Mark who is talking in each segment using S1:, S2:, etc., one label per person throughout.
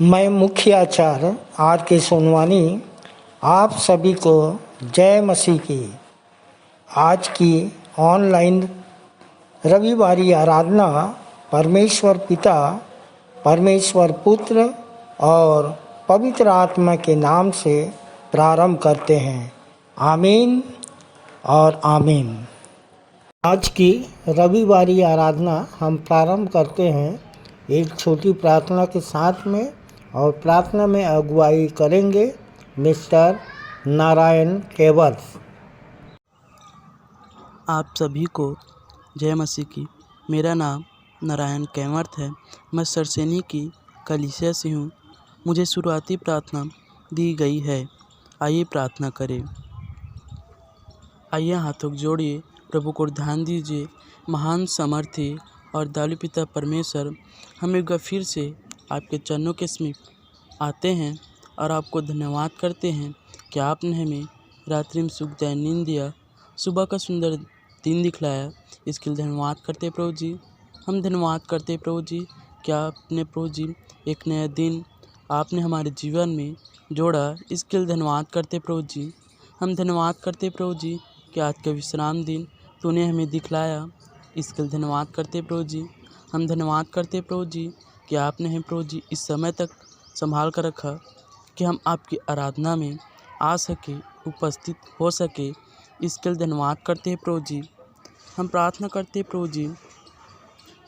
S1: मैं मुख्य आचार्य आर के सोनवानी आप सभी को जय मसीह की। आज की ऑनलाइन रविवारी आराधना परमेश्वर पिता, परमेश्वर पुत्र और पवित्र आत्मा के नाम से प्रारंभ करते हैं। आमीन और आमीन। आज की रविवारी आराधना हम प्रारंभ करते हैं एक छोटी प्रार्थना के साथ में, और प्रार्थना में अगुवाई करेंगे मिस्टर नारायण केवर्स।
S2: आप सभी को जय मसीह की। मेरा नाम नारायण केवर्थ है। मैं सरसेनी की कलीसिया से हूँ। मुझे शुरुआती प्रार्थना दी गई है। आइए प्रार्थना करें। आइए हाथों को जोड़िए, प्रभु को ध्यान दीजिए। महान सामर्थी और दयालु पिता परमेश्वर, हम एक बार फिर से आपके चरणों के समीप आते हैं और आपको धन्यवाद करते हैं कि आपने हमें रात्रि में सुखदायक नींद दिया, सुबह का सुंदर दिन दिखलाया। इसके लिए धन्यवाद करते प्रभु जी। हम धन्यवाद करते प्रभु जी कि आपने प्रभु जी एक नया दिन आपने हमारे जीवन में जोड़ा। इसके लिए धन्यवाद करते प्रभु जी। हम धन्यवाद करते प्रभु जी कि आज का विश्राम दिन तूने हमें दिखलाया। इसके लिए धन्यवाद करते प्रभु जी। हम धन्यवाद करते प्रभु जी कि आपने हमें प्रभु जी इस समय तक संभाल कर रखा कि हम आपकी आराधना में आ सके, उपस्थित हो सके। इसके लिए धन्यवाद करते हैं प्रभु जी। हम प्रार्थना करते हैं प्रभु जी,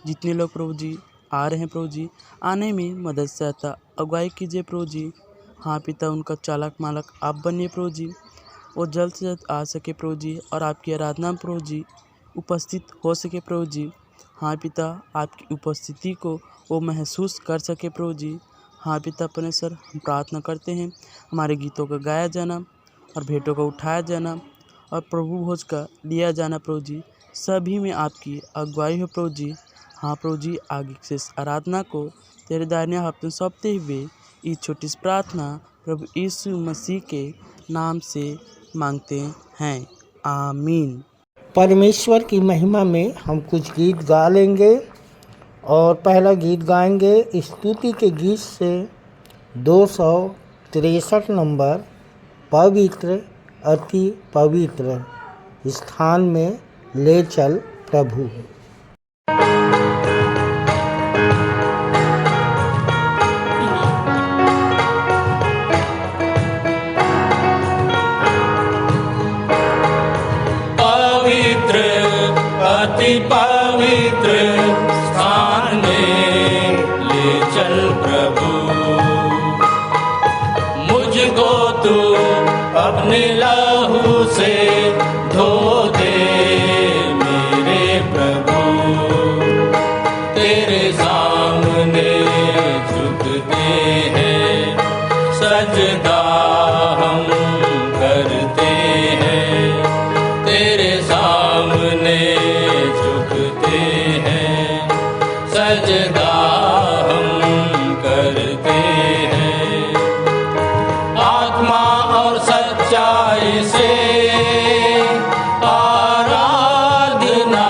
S2: जितने लोग प्रभु जी आ रहे हैं प्रभु जी, आने में मदद सहायता अगुवाई कीजिए प्रभु जी। हाँ पिता, उनका चालक मालक आप बनिए प्रभु जी। वो जल्द से जल्द आ सके प्रभु जी और आपकी आराधना में प्रभु जी उपस्थित हो सके प्रभु जी। हाँ पिता, आपकी उपस्थिति को वो महसूस कर सके प्रभु जी। हाँ पिता परमेश्वर, हम प्रार्थना करते हैं हमारे गीतों का गाया जाना और भेंटों का उठाया जाना और प्रभु भोज का लिया जाना प्रभु जी, सभी में आपकी अगुवाई हो प्रभु जी। हाँ प्रभु जी, आगे से आराधना को तेरे दाहिने हाथ में सौंपते हुए इस छोटी सी प्रार्थना प्रभु यीशु मसीह के नाम से मांगते हैं। आमीन।
S1: परमेश्वर की महिमा में हम कुछ गीत गा लेंगे, और पहला गीत गाएंगे स्तुति के गीत से 263 नंबर, पवित्र अति पवित्र स्थान में ले चल प्रभु।
S3: पवित्र अति पवित्र स्थान में ले चल प्रभु। मुझको तू अपने लहू से धो दे मेरे प्रभु। तेरे सामने झुकते हैं, सजदा हम करते हैं। तेरे सामने झुकते हैं, सजदा हम करते हैं। आत्मा और सच्चाई से आराधना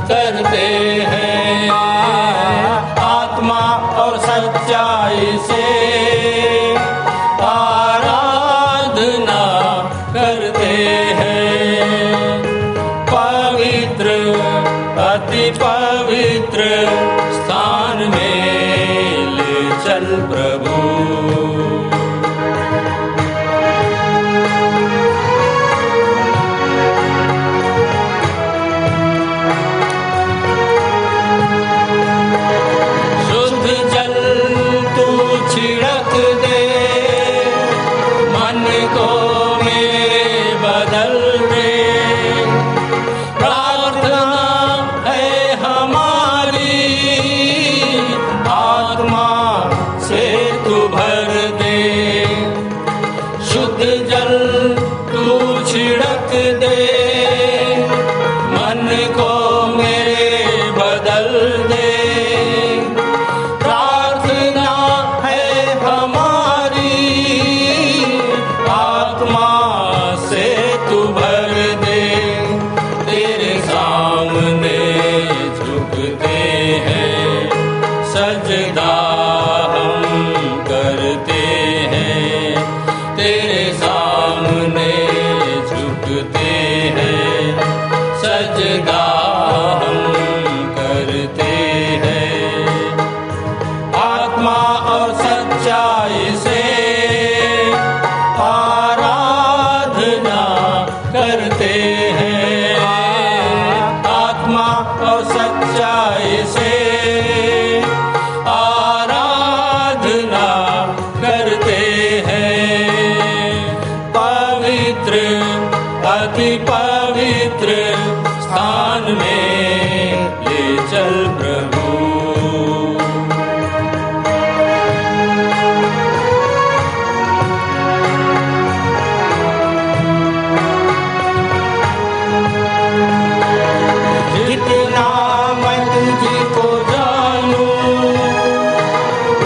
S3: करते हैं। आत्मा और सच्चाई से आराधना करते हैं। पवित्र अति पवित्र स्थान में ले चल प्रभु। शुद्ध जल तू छिड़क दे, मन को मेरे बदल दे। प्रार्थना है हमारी, आत्मा से तू भर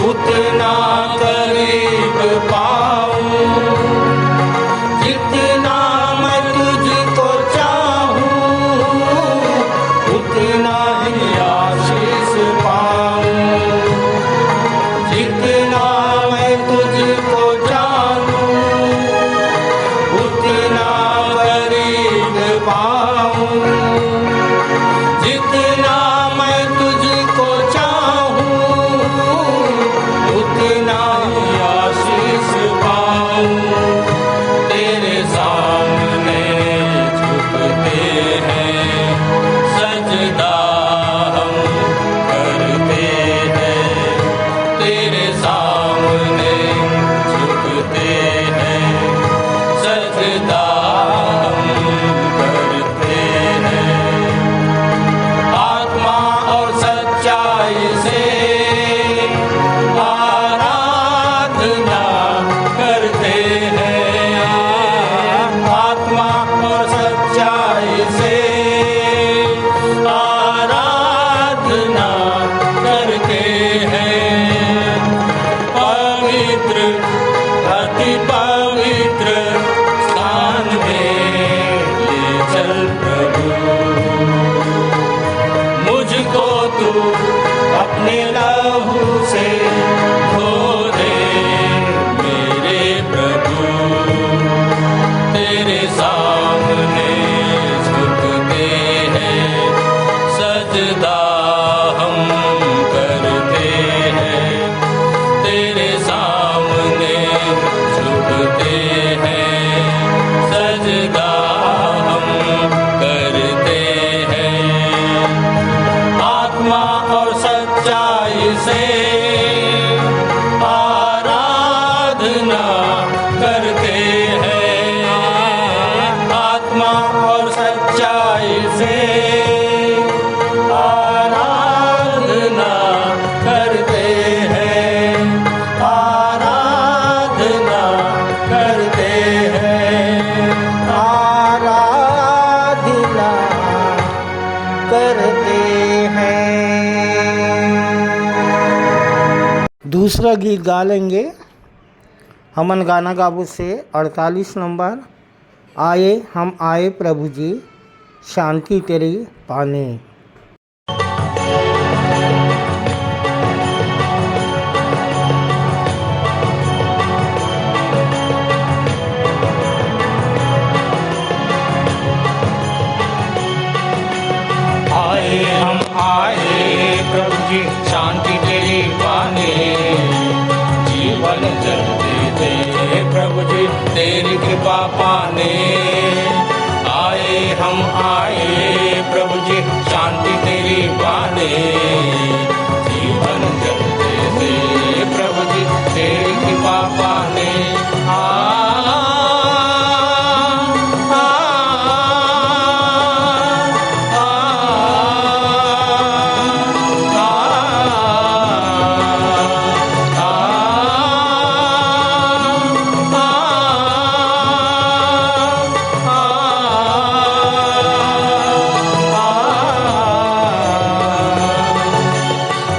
S3: उतना करीब पाऊं, जितना मैं तुझको चाहूं उतना ही आशीष पाऊं, जितना मैं तुझको जानूं उतना करीब पाऊं, जितना मैं तुझको चाहूं उतना ही आशीष पाऊं। तेरे सामने झुकते हैं, सजदा हम करते हैं, तेरे सामने झुकते हैं, सजदा हम करते हैं। आत्मा और सच्चाई से आराधना करते हैं, आत्मा और सच्चाई से आराधना करते हैं। पवित्र अति पवित्र स्थान में ले चल प्रभु, मुझको तू अपने लहू से धो दे मेरे प्रभु। तेरे सामने झुकते हैं, सजदा हम करते हैं, तेरे सामने झुकते हैं, सजदा हम करते हैं। आत्मा और सच्चाई से आराधना करते हैं, आत्मा और सच्चाई से आराधना करते हैं, आराधना करते हैं,
S1: आराधना करते हैं। दूसरा गीत गा लेंगे हमन गाना गाबू से 48 नंबर, आए हम आए प्रभु जी शांति तेरी पाने।
S3: आए हम आए प्रभु जी शांति तेरी पाने, जीवन जल दे प्रभु जी तेरी कृपा पाने। आए हम आए प्रभु जी शांति तेरी पाने, जीवन जल दे प्रभु जी तेरी कृपा पाने।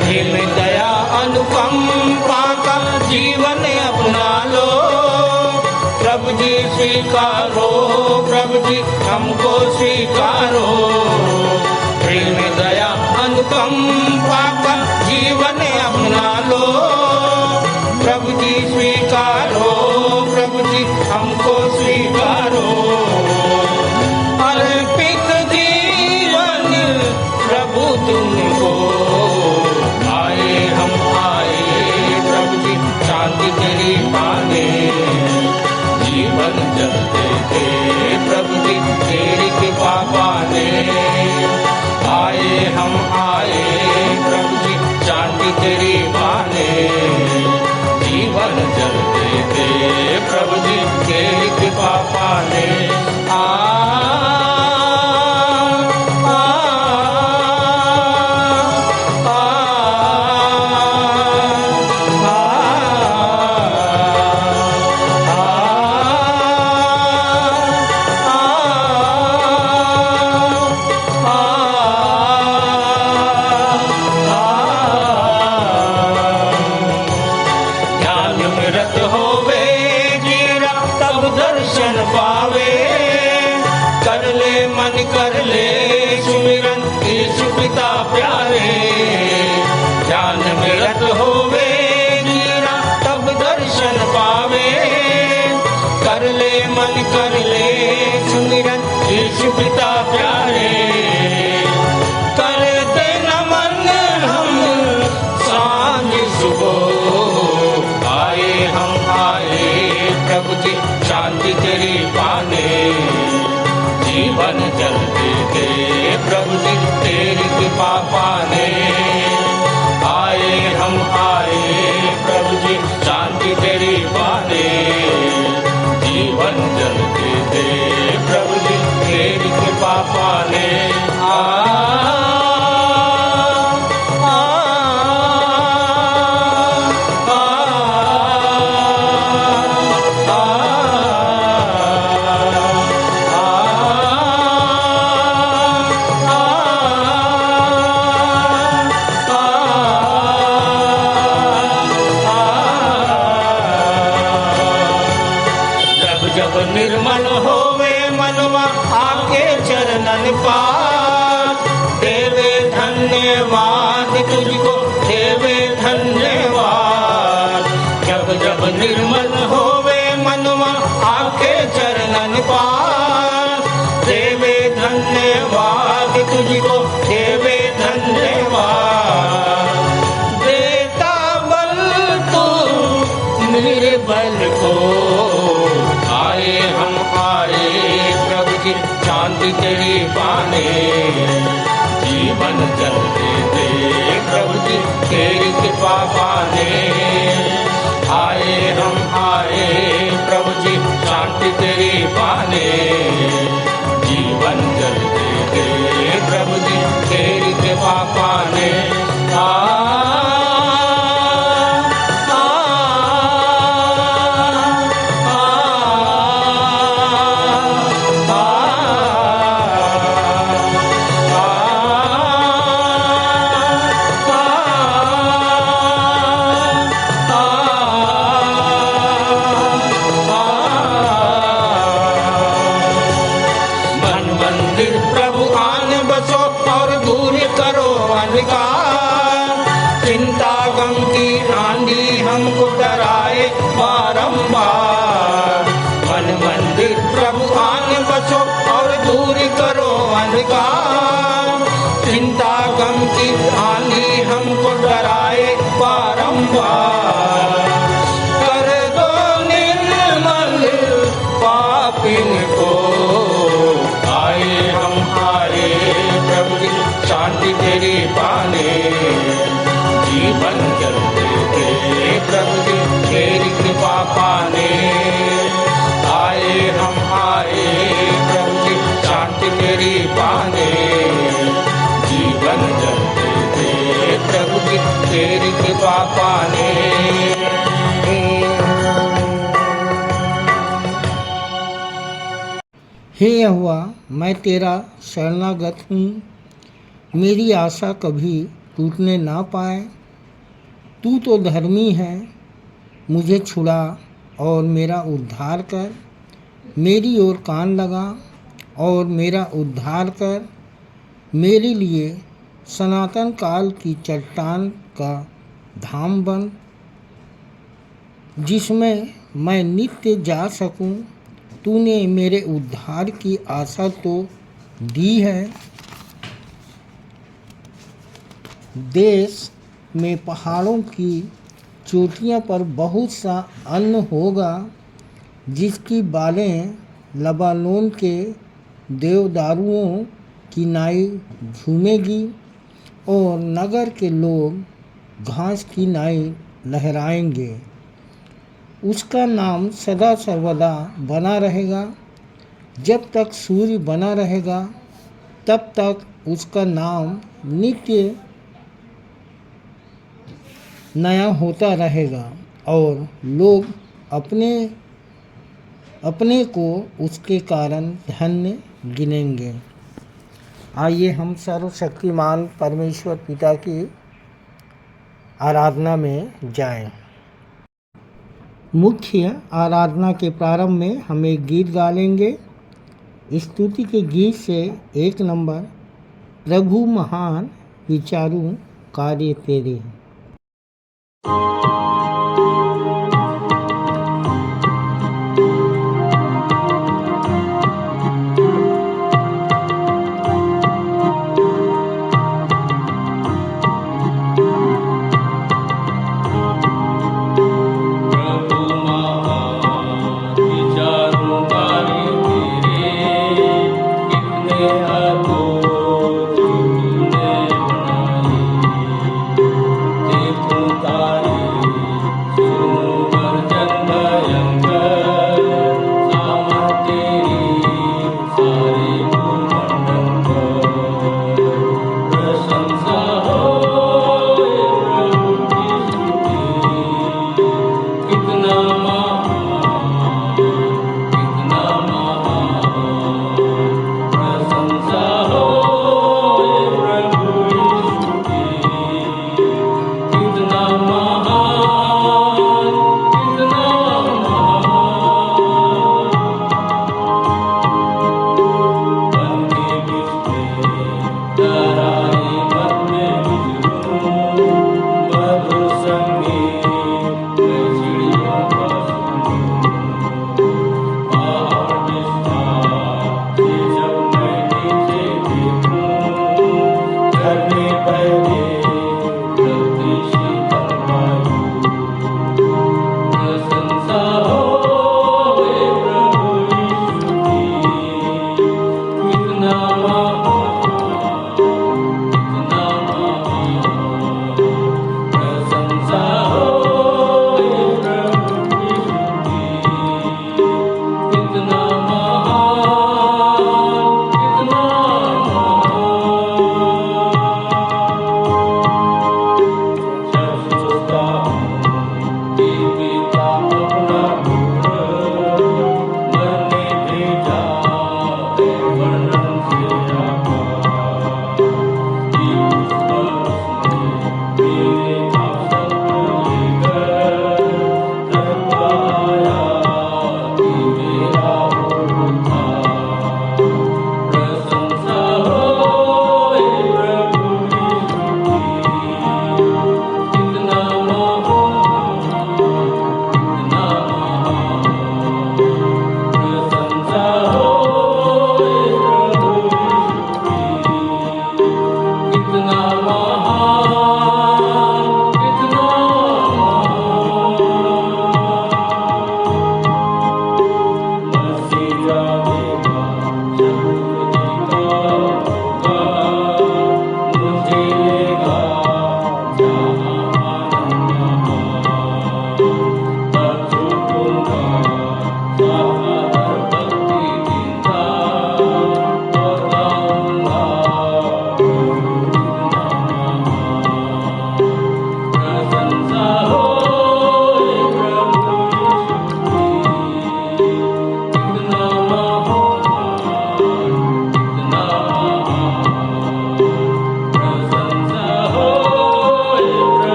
S3: प्रेम दया अनुकंपा का जीवन अपना लो प्रभु जी, स्वीकारो प्रभु जी हमको स्वीकारो। प्रेम दया अनुकंपा का जीवन अपना लो प्रभु जी, स्वीकारो प्रभु जी हमको स्वीकारो। अर्पित जीवन प्रभु तुमको, आए हम आए प्रभु जी शांति तेरी पाने, जीवन जलते थे प्रभु जी तेरी कृपा पाने। आए हम आए प्रभु जी शांति तेरी पाने, जीवन जलते थे प्रभु जी तेरी कृपा पाने। प्यारे। ध्यान में रत होवे जीरा तब दर्शन पावे। कर ले मन कर ले सुमिरन यीशु पिता प्यारे। करते नमन हम सांझ सुबह आए हम आए प्रभु जी शांति तेरी पाने। जीवन जलते दे प्रभु जी तेरी कृपा पाने। आए हम आए प्रभु जी शांति तेरी पाने। जीवन जलते दे प्रभु जी तेरी कृपा पाने। जब निर्मल होवे मनवा आके चरणन पास। देवे धन्यवाद तुझको देवे धन्यवाद। जब जब निर्मल होवे मनवा आके चरणन पास। देवे धन्यवाद तुझको देवे धन्यवाद। देता बल तू मेरे बल को। आए हम आए प्रभु जी शांति तेरी पाने। जीवन जलते दे प्रभु जी तेरी कृपा पाने। आए हम आए प्रभु जी शांति तेरी पाने। जीवन जलते दे प्रभु जी तेरी कृपा पाने। प्रभु आन बसो और दूर करो अंधकार। चिंता गम की आंधी हमको डराए बारंबार। मन मंदिर प्रभु आन बसो और दूर करो अंधकार। चिंता गम की आंधी हमको डराए बारंबार। कर दो निर्मल पापिन को। आए हम आए प्रभु जी शांति तेरी पाने। जीवन जलते दे प्रभु जी तेरी कृपा पाने। आए हम आए प्रभु जी शांति तेरी पाने। जीवन जलते दे प्रभु जी तेरी कृपा पाने।
S1: हे यहोवा, मैं तेरा शरणागत हूँ। मेरी आशा कभी टूटने ना पाए। तू तो धर्मी है, मुझे छुड़ा और मेरा उद्धार कर। मेरी ओर कान लगा और मेरा उद्धार कर। मेरे लिए सनातन काल की चट्टान का धाम बन, जिसमें मैं नित्य जा सकूं। तूने मेरे उद्धार की आशा तो दी है। देश में पहाड़ों की चोटियों पर बहुत सा अन्न होगा, जिसकी बालें लबानोन के देवदारुओं की नाई झूमेगी और नगर के लोग घास की नाई लहराएंगे। उसका नाम सदा सर्वदा बना रहेगा। जब तक सूर्य बना रहेगा तब तक उसका नाम नित्य नया होता रहेगा और लोग अपने अपने को उसके कारण धन्य गिनेंगे। आइए हम सर्वशक्तिमान परमेश्वर पिता की आराधना में जाएं। मुख्य आराधना के प्रारंभ में हम एक गीत गा लेंगे। स्तुति के गीत से 1 नंबर, प्रभु महान विचारू कार्य तेरे।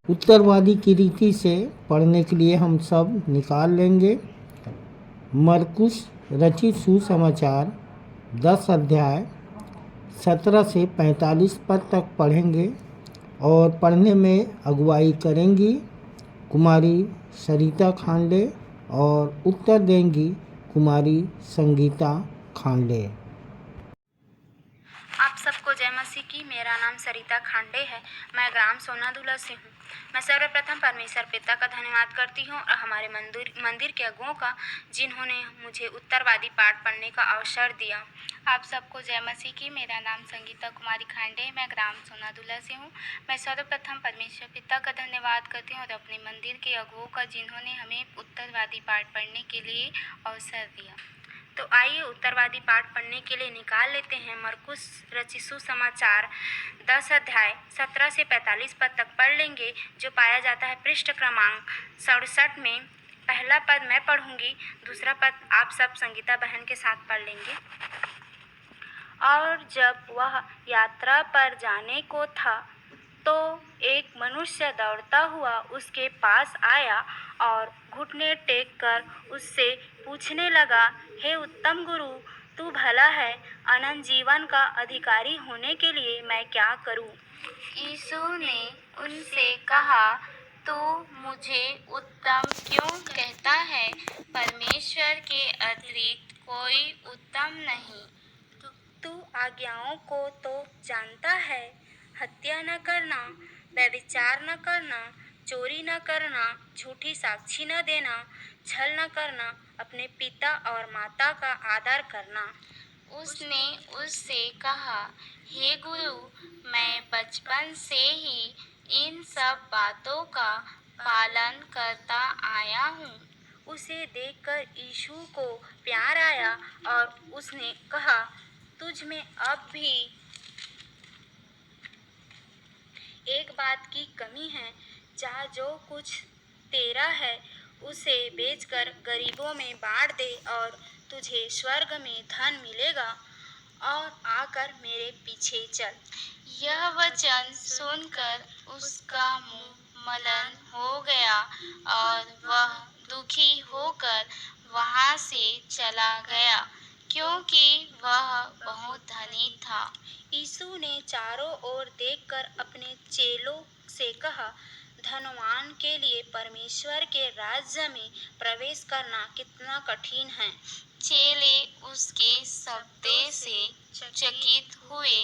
S1: उत्तरवादी की रीति से पढ़ने के लिए हम सब निकाल लेंगे। मरकुस रचित सुसमाचार 10 अध्याय 17 से 45 पद तक पढ़ेंगे और पढ़ने में अगुवाई करेंगी कुमारी सरिता खांडे और उत्तर देंगी कुमारी संगीता खांडे।
S4: आप सबको जय मसीह की। मेरा नाम सरिता खांडे है। मैं ग्राम सोनादुला से हूँ। मैं सर्वप्रथम परमेश्वर पिता का धन्यवाद करती हूँ और हमारे मंदिर के अगुओं का, जिन्होंने मुझे उत्तरवादी पाठ पढ़ने का अवसर दिया।
S5: आप सबको जय मसीह की। मेरा नाम संगीता कुमारी खांडे, मैं ग्राम सोनादुला से हूँ। मैं सर्वप्रथम परमेश्वर पिता का धन्यवाद करती हूँ और अपने मंदिर के अगुओं का, जिन्होंने हमें उत्तरवादी पाठ पढ़ने के लिए अवसर दिया।
S4: तो आइए उत्तरवादी पाठ पढ़ने के लिए निकाल लेते हैं। मरकुस रचित सुसमाचार 10 अध्याय 17 से 45 पद तक पढ़ लेंगे, जो पाया जाता है पृष्ठ क्रमांक 67 में। पहला पद मैं पढ़ूंगी, दूसरा पद आप सब संगीता बहन के साथ पढ़ लेंगे। और जब वह यात्रा पर जाने को था तो एक मनुष्य दौड़ता हुआ उसके पास आया और घुटने टेक कर उससे पूछने लगा, हे उत्तम गुरु, तू भला है, अनंत जीवन का अधिकारी होने के लिए मैं क्या करूं?
S5: यीशु ने उनसे कहा, तू मुझे उत्तम क्यों कहता है? परमेश्वर के अतिरिक्त कोई उत्तम नहीं।
S4: तू आज्ञाओं को तो जानता है, हत्या न करना, व्यभिचार न करना, चोरी न करना, झूठी साक्षी न देना, छल न करना, अपने पिता और माता का आदर करना।
S5: उसने उससे कहा, हे गुरु, मैं बचपन से ही इन सब बातों का पालन करता आया हूँ।
S4: उसे देखकर यीशु को प्यार आया और उसने कहा, तुझ में अब भी एक बात की कमी है। जा, जो कुछ तेरा है उसे बेचकर गरीबों में बांट दे और तुझे स्वर्ग में धन मिलेगा और आकर मेरे पीछे चल।
S5: यह वचन सुनकर उसका मुंह मलिन हो गया और वह दुखी होकर वहां से चला गया, क्योंकि वह बहुत धनी था।
S4: यीशु ने चारों ओर देखकर अपने चेलों से कहा, धनवान के लिए परमेश्वर के राज्य में प्रवेश करना कितना कठिन है।
S5: चेले उसके शब्द से चकित हुए,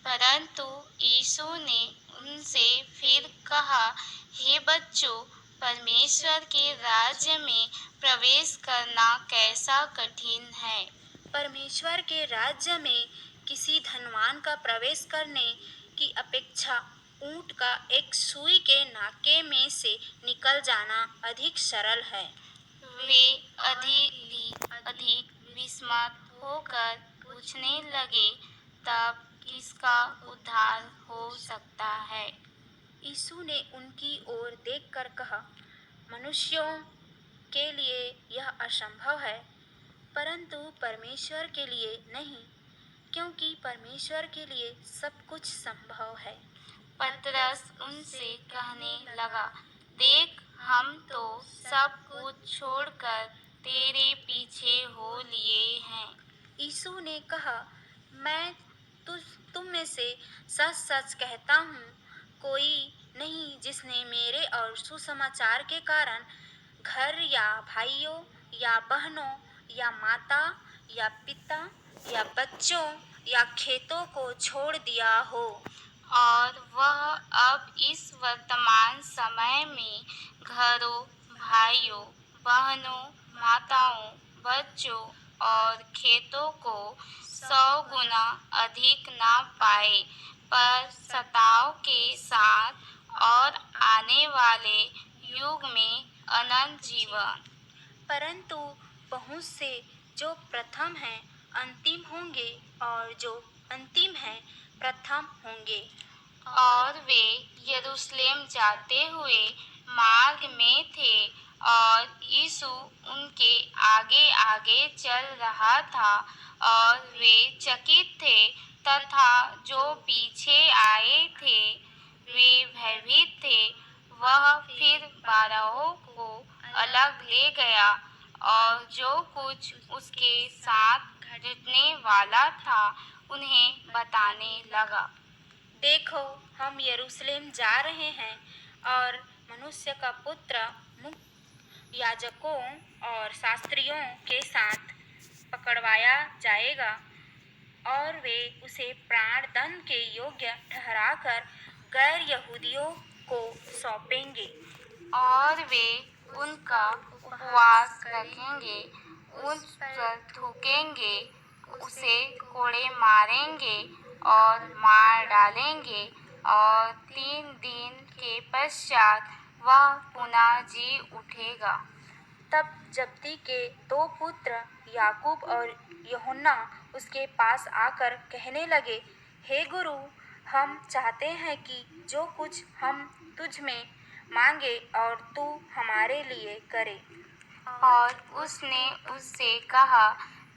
S5: परंतु यीशु ने उनसे फिर कहा, हे बच्चों, परमेश्वर के राज्य में प्रवेश करना कैसा कठिन है।
S4: परमेश्वर के राज्य में किसी धनवान का प्रवेश करने की अपेक्षा ऊंट का एक सुई के नाके में से निकल जाना अधिक सरल है।
S5: वे अधिक विस्मित होकर पूछने लगे, तब किसका उद्धार हो सकता है?
S4: यीशु ने उनकी ओर देखकर कहा, मनुष्यों के लिए यह असंभव है, परंतु परमेश्वर के लिए नहीं, क्योंकि परमेश्वर के लिए सब कुछ संभव है।
S5: पतरस उनसे कहने लगा, देख, हम तो सब कुछ छोड़कर तेरे पीछे हो लिए हैं।
S4: यीशु ने कहा, मैं तुम में से सच सच कहता हूँ, कोई नहीं जिसने मेरे और सुसमाचार के कारण घर या भाइयों या बहनों या माता या पिता या बच्चों या खेतों को छोड़ दिया हो।
S5: और वह अब इस वर्तमान समय में घरों, भाइयों, बहनों, माताओं, बच्चों और खेतों को 100 गुना अधिक ना पाए, पर सताव के साथ और आने वाले युग में अनंत जीवन।
S4: परंतु बहुत से जो प्रथम हैं अंतिम होंगे और जो अंतिम हैं प्रथम होंगे।
S5: और वे यरूशलेम जाते हुए मार्ग में थे और यीशु उनके आगे आगे चल रहा था और वे चकित थे तथा जो पीछे आए थे वे भयभीत थे। वह फिर 12 को अलग ले गया और जो कुछ उसके साथ घटने वाला था उन्हें बताने लगा।
S4: देखो, हम यरूशलेम जा रहे हैं और मनुष्य का पुत्र मुख्य याजकों और शास्त्रियों के साथ पकड़वाया जाएगा और वे उसे प्राण दंड के योग्य ठहराकर गैर यहूदियों को सौंपेंगे
S5: और वे उनका उपवास रखेंगे, उस पर थूकेंगे, उसे कोड़े मारेंगे और मार डालेंगे और 3 दिन के पश्चात वह पुनः जी उठेगा।
S4: तब जब्दी के 2 पुत्र याकूब और यूहन्ना उसके पास आकर कहने लगे, हे गुरु, हम चाहते हैं कि जो कुछ हम तुझ में मांगे और तू हमारे लिए करे।
S5: और उसने उससे कहा,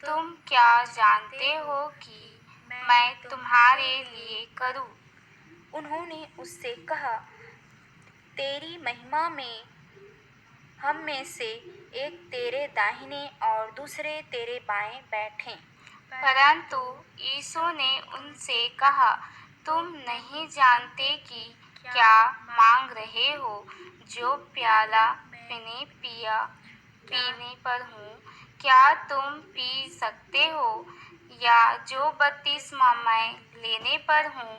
S5: तुम क्या जानते हो कि मैं तुम्हारे लिए करूं।
S4: उन्होंने उससे कहा, तेरी महिमा में हम में से एक तेरे दाहिने और दूसरे तेरे बाएं बैठें।
S5: परंतु यीशु ने उनसे कहा, तुम नहीं जानते कि क्या मांग रहे हो। जो प्याला पीने पर हूँ, क्या तुम पी सकते हो? या जो बपतिस्मा मैं लेने पर हूँ,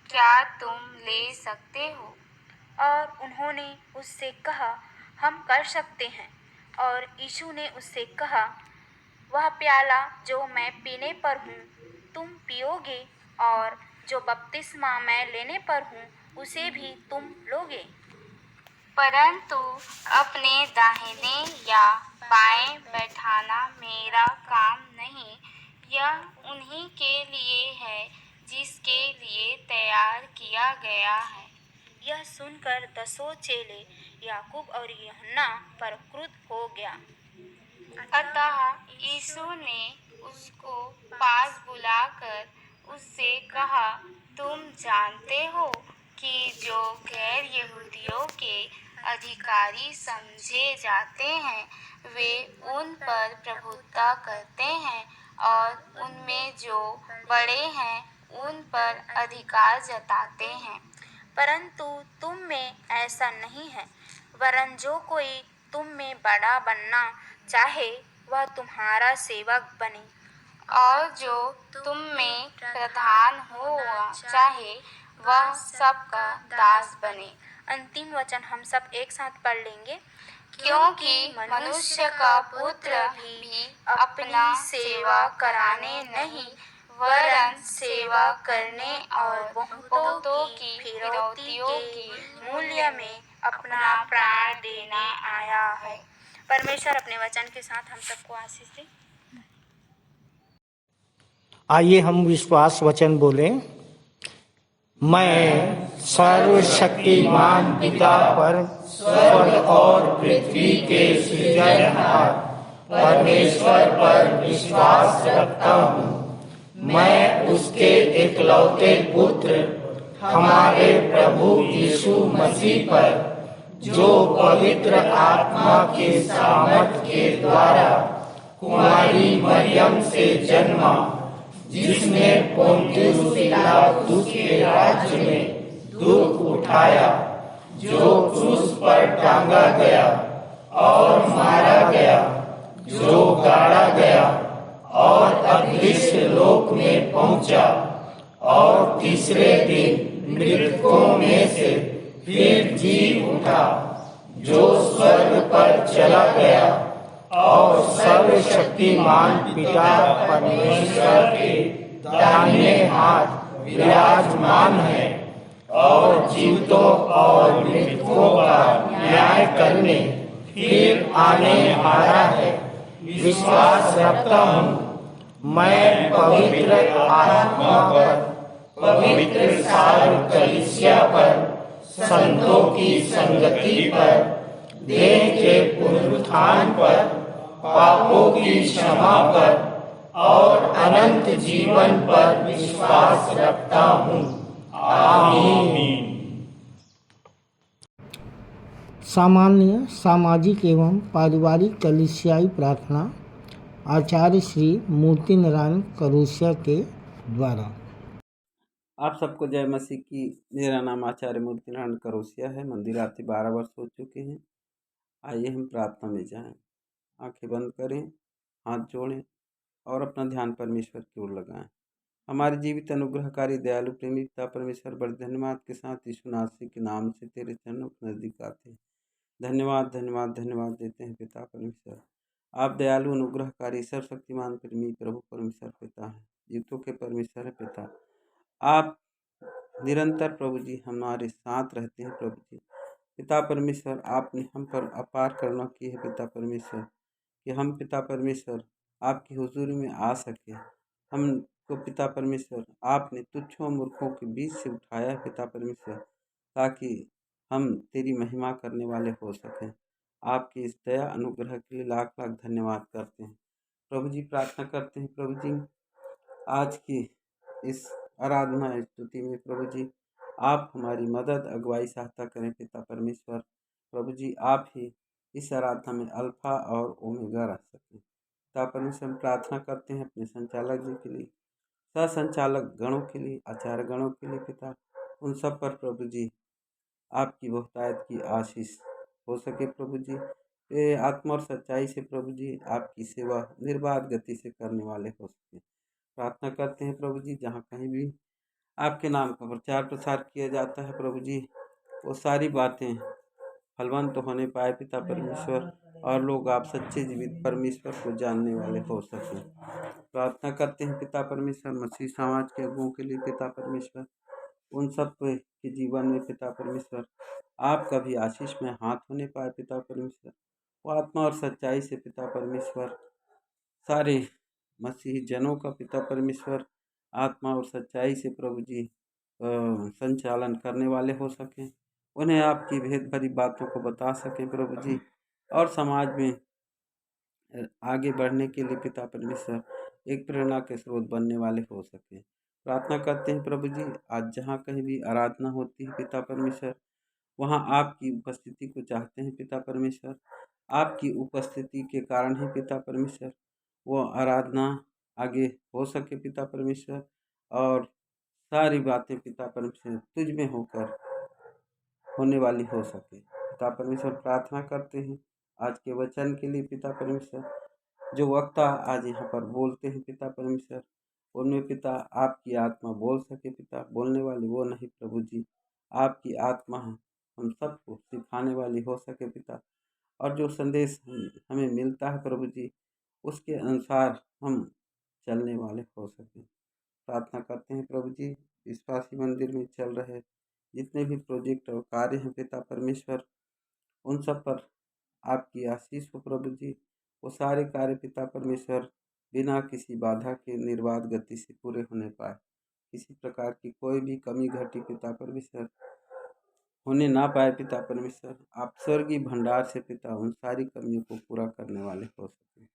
S5: क्या तुम ले सकते हो?
S4: और उन्होंने उससे कहा, हम कर सकते हैं। और यीशु ने उससे कहा, वह प्याला जो मैं पीने पर हूँ तुम पियोगे, और जो बपतिस्मा मैं लेने पर हूँ उसे भी तुम लोगे।
S5: परंतु अपने दाहिने या बाएं बैठाना मेरा काम नहीं, यह उन्हीं के लिए है जिसके लिए तैयार किया गया है।
S4: यह सुनकर 10 चेले याकूब और यूहन्ना पर क्रुद्ध हो गया।
S5: अतः यीशु ने उसको पास बुलाकर उससे कहा, तुम जानते हो कि जो गैर यहूदियों के अधिकारी समझे जाते हैं वे उन पर प्रभुत्व करते हैं, और उनमें जो बड़े हैं उन पर अधिकार जताते हैं।
S4: परंतु तुम में ऐसा नहीं है, वरन जो कोई तुम में बड़ा बनना चाहे वह तुम्हारा सेवक बने,
S5: और जो तुम में प्रधान होना चाहे वह सबका दास बने।
S4: अंतिम वचन हम सब एक साथ पढ़ लेंगे।
S5: क्योंकि मनुष्य का पुत्र भी अपनी सेवा कराने नहीं, वरन सेवा करने और बहुतों की फिरौतियों के मूल्य में अपना प्राण देने आया है।
S4: परमेश्वर अपने वचन के साथ हम सबको आशीष दे।
S1: आइए हम विश्वास वचन बोलें। मैं सर्वशक्तिमान पिता पर स्वर्ग और पृथ्वी के सृजनहार परमेश्वर पर विश्वास रखता हूँ। मैं उसके एकलौते पुत्र हमारे प्रभु यीशु मसीह पर, जो पवित्र आत्मा के सामर्थ के द्वारा कुमारी मरियम से जन्मा, जिसने पोंतियुस पिलातुस के राज्य में दुख उठाया, जो क्रूस पर टांगा गया और मारा गया, जो गाड़ा गया और अदृश्य लोक में पहुंचा, और तीसरे दिन मृतकों में से फिर जी उठा, जो स्वर्ग पर चला गया और सर्वशक्तिमान पिता परमेश्वर के दाहिने हाथ विराजमान है, और जीवितों और मृतकों का न्याय करने फिर आने वाला है। विश्वास रखता हूँ मैं पवित्र आत्मा पर, पवित्र सार्वभौमिक कलीसिया पर, संतों की संगति पर, देह के पुनरुत्थान पर, पापों की क्षमा पर और अनंत जीवन पर विश्वास रखता हूँ। आमीन। सामान्य सामाजिक एवं पारिवारिक कलीसियाई प्रार्थना आचार्य श्री मूर्ति नारायण करोसिया के द्वारा।
S6: आप सबको जय मसीह की। मेरा नाम आचार्य मूर्ति नारायण करोसिया है। मंदिर आते 12 वर्ष हो चुके हैं। आइए हम प्रार्थना में जाएं। आंखें बंद करें, हाथ जोड़ें और अपना ध्यान परमेश्वर की ओर लगाएं। हमारे जीवित अनुग्रहकारी दयालु प्रेमी पिता परमेश्वर, बड़े धन्यवाद के साथ यीशु नासरी के नाम से तेरे चरणों के नजदीक आते हैं। धन्यवाद धन्यवाद धन्यवाद देते हैं पिता परमेश्वर। आप दयालु अनुग्रहकारी सर्वशक्तिमान प्रेमी प्रभु परमेश्वर पिता हैं, जीवितों के परमेश्वर है पिता। आप निरंतर प्रभु जी हमारे साथ रहते हैं प्रभु जी। पिता परमेश्वर, आपने हम पर अपार करुणा की है पिता परमेश्वर, कि हम पिता परमेश्वर आपकी हुजूरी में आ सके। हमको पिता परमेश्वर आपने तुच्छों मूर्खों के बीच से उठाया है पिता परमेश्वर, ताकि हम तेरी महिमा करने वाले हो सकें। आपकी इस दया अनुग्रह के लिए लाख लाख धन्यवाद करते हैं प्रभु जी। प्रार्थना करते हैं प्रभु जी, आज की इस आराधना स्तुति में प्रभु जी आप हमारी मदद अगुवाई सहायता करें पिता परमेश्वर। प्रभु जी आप ही इस आराधना में अल्फा और ओमेगा रह सकें। पिता परमेश्वर हम प्रार्थना करते हैं अपने संचालक जी के लिए, सह-संचालक गणों के लिए, आचार्य गणों के लिए पिता, उन सब पर प्रभु जी आपकी बहुतायत की आशीष हो सके प्रभु जी। ये आत्मा और सच्चाई से प्रभु जी आपकी सेवा निर्बाध गति से करने वाले हो सके। प्रार्थना करते हैं प्रभु जी जहाँ कहीं भी आपके नाम का प्रचार प्रसार किया जाता है प्रभु जी, वो सारी बातें फलवंत होने पाए पिता परमेश्वर, और लोग आप सच्चे जीवित परमेश्वर को जानने वाले हो सकें। प्रार्थना करते हैं पिता परमेश्वर मसीह समाज के अगुओं के लिए पिता परमेश्वर, उन सब के जीवन में पिता परमेश्वर आपका भी आशीष में हाथ होने पाए पिता परमेश्वर। वो आत्मा और सच्चाई से पिता परमेश्वर सारे मसीही जनों का पिता परमेश्वर आत्मा और सच्चाई से प्रभु जी संचालन करने वाले हो सकें, उन्हें आपकी भेद भरी बातों को बता सकें प्रभु जी, और समाज में आगे बढ़ने के लिए पिता परमेश्वर एक प्रेरणा के स्रोत बनने वाले हो सके। प्रार्थना करते हैं प्रभु जी आज जहाँ कहीं भी आराधना होती है पिता परमेश्वर, वहाँ आपकी उपस्थिति को चाहते हैं पिता परमेश्वर। आपकी उपस्थिति के कारण ही पिता परमेश्वर वो आराधना आगे हो सके पिता परमेश्वर, और सारी बातें पिता परमेश्वर तुझ में होकर होने वाली हो सके। पिता परमेश्वर प्रार्थना करते हैं आज के वचन के लिए पिता परमेश्वर, जो वक्ता आज यहाँ पर बोलते हैं पिता परमेश्वर, उनमें पिता आपकी आत्मा बोल सके पिता, बोलने वाली वो नहीं प्रभु जी, आपकी आत्मा हम सबको सिखाने वाली हो सके पिता, और जो संदेश हमें मिलता है प्रभु जी उसके अनुसार हम चलने वाले हो सके। प्रार्थना करते हैं प्रभु जी विश्वासी मंदिर में चल रहे जितने भी प्रोजेक्ट और कार्य हैं पिता परमेश्वर, उन सब पर आपकी आशीष हो प्रभु जी। वो सारे कार्य पिता परमेश्वर बिना किसी बाधा के निर्बाध गति से पूरे होने पाए, किसी प्रकार की कोई भी कमी घटी पिता परमेश्वर होने ना पाए पिता परमेश्वर। आप स्वर्गीय भंडार से पिता उन सारी कमियों को पूरा करने वाले हो सके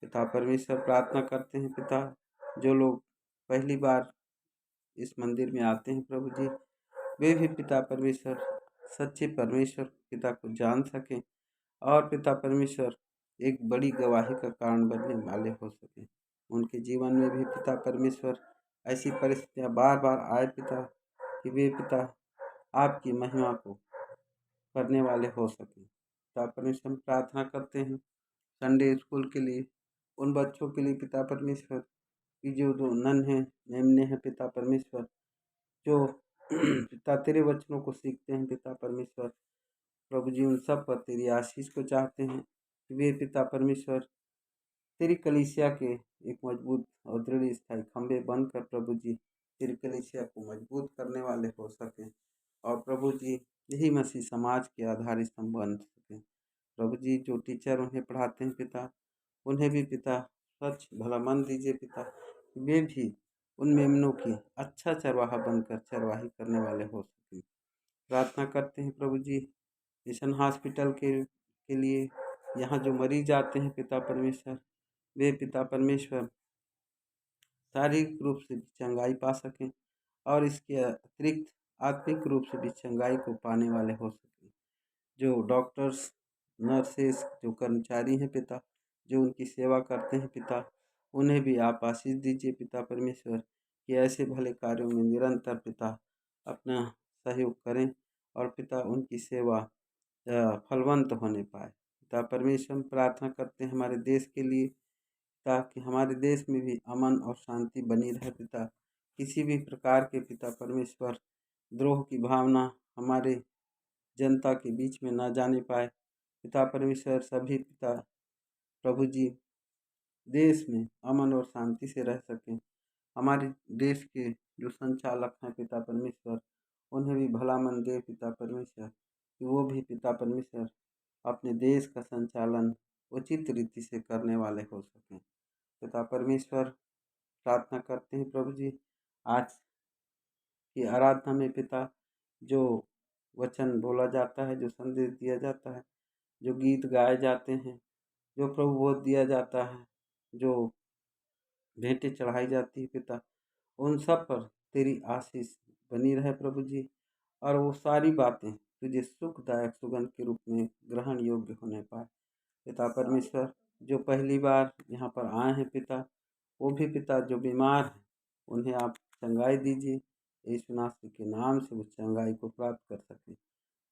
S6: पिता परमेश्वर। प्रार्थना करते हैं पिता जो लोग पहली बार इस मंदिर में आते हैं प्रभु जी, वे भी पिता परमेश्वर सच्चे परमेश्वर पिता को जान सकें, और पिता परमेश्वर एक बड़ी गवाही का कारण बनने वाले हो सकें। उनके जीवन में भी पिता परमेश्वर ऐसी परिस्थितियाँ बार बार आए पिता कि वे पिता आपकी महिमा को करने वाले हो सकें। पिता परमेश्वर हम प्रार्थना करते हैं संडे स्कूल के लिए, उन बच्चों के लिए पिता परमेश्वर कि जो दो नन्हे मेमने हैं पिता परमेश्वर, जो पिता तेरे वचनों को सीखते हैं पिता परमेश्वर। प्रभु जी उन सब पर तेरी आशीष को चाहते हैं कि वे पिता परमेश्वर तेरी कलीसिया के एक मजबूत और दृढ़ स्थायी खंभे बनकर प्रभु जी तेरी कलीसिया को मजबूत करने वाले हो सकें, और प्रभु जी यही मसीह समाज के आधार स्तंभ बन सकें। प्रभु जी जो टीचर उन्हें पढ़ाते हैं पिता, उन्हें भी पिता सच भला मन दीजिए पिता, वे भी उन मेमनों की अच्छा चरवाहा बनकर चरवाही करने वाले हो सकें। प्रार्थना करते हैं प्रभु जी मिशन हॉस्पिटल के लिए, यहाँ जो मरीज आते हैं पिता परमेश्वर, वे पिता परमेश्वर शारीरिक रूप से भी चंगाई पा सकें, और इसके अतिरिक्त आत्मिक रूप से भी चंगाई को पाने वाले हो सकें। जो डॉक्टर्स नर्सेस जो कर्मचारी हैं पिता, जो उनकी सेवा करते हैं पिता, उन्हें भी आप आशीष दीजिए पिता परमेश्वर कि ऐसे भले कार्यों में निरंतर पिता अपना सहयोग करें, और पिता उनकी सेवा फलवंत होने पाए। पिता परमेश्वर हम प्रार्थना करते हैं हमारे देश के लिए, ताकि हमारे देश में भी अमन और शांति बनी रहे पिता, किसी भी प्रकार के पिता परमेश्वर द्रोह की भावना हमारे जनता के बीच में ना जाने पाए पिता परमेश्वर। सभी पिता प्रभु जी देश में अमन और शांति से रह सकें। हमारे देश के जो संचालक हैं पिता परमेश्वर, उन्हें भी भला मन दे पिता परमेश्वर कि वो भी पिता परमेश्वर अपने देश का संचालन उचित रीति से करने वाले हो सकें। पिता परमेश्वर प्रार्थना करते हैं प्रभु जी आज की आराधना में पिता जो वचन बोला जाता है, जो संदेश दिया जाता है, जो गीत गाए जाते हैं, जो प्रभु बोध दिया जाता है, जो भेंटें चढ़ाई जाती है पिता, उन सब पर तेरी आशीष बनी रहे प्रभु जी, और वो सारी बातें तुझे सुखदायक सुगंध के रूप में ग्रहण योग्य होने पाए। पिता परमेश्वर, जो पहली बार यहाँ पर आए हैं पिता, वो भी पिता जो बीमार हैं उन्हें आप चंगाई दीजिए। यीशु नासरी के नाम से वो चंगाई को प्राप्त कर सकें।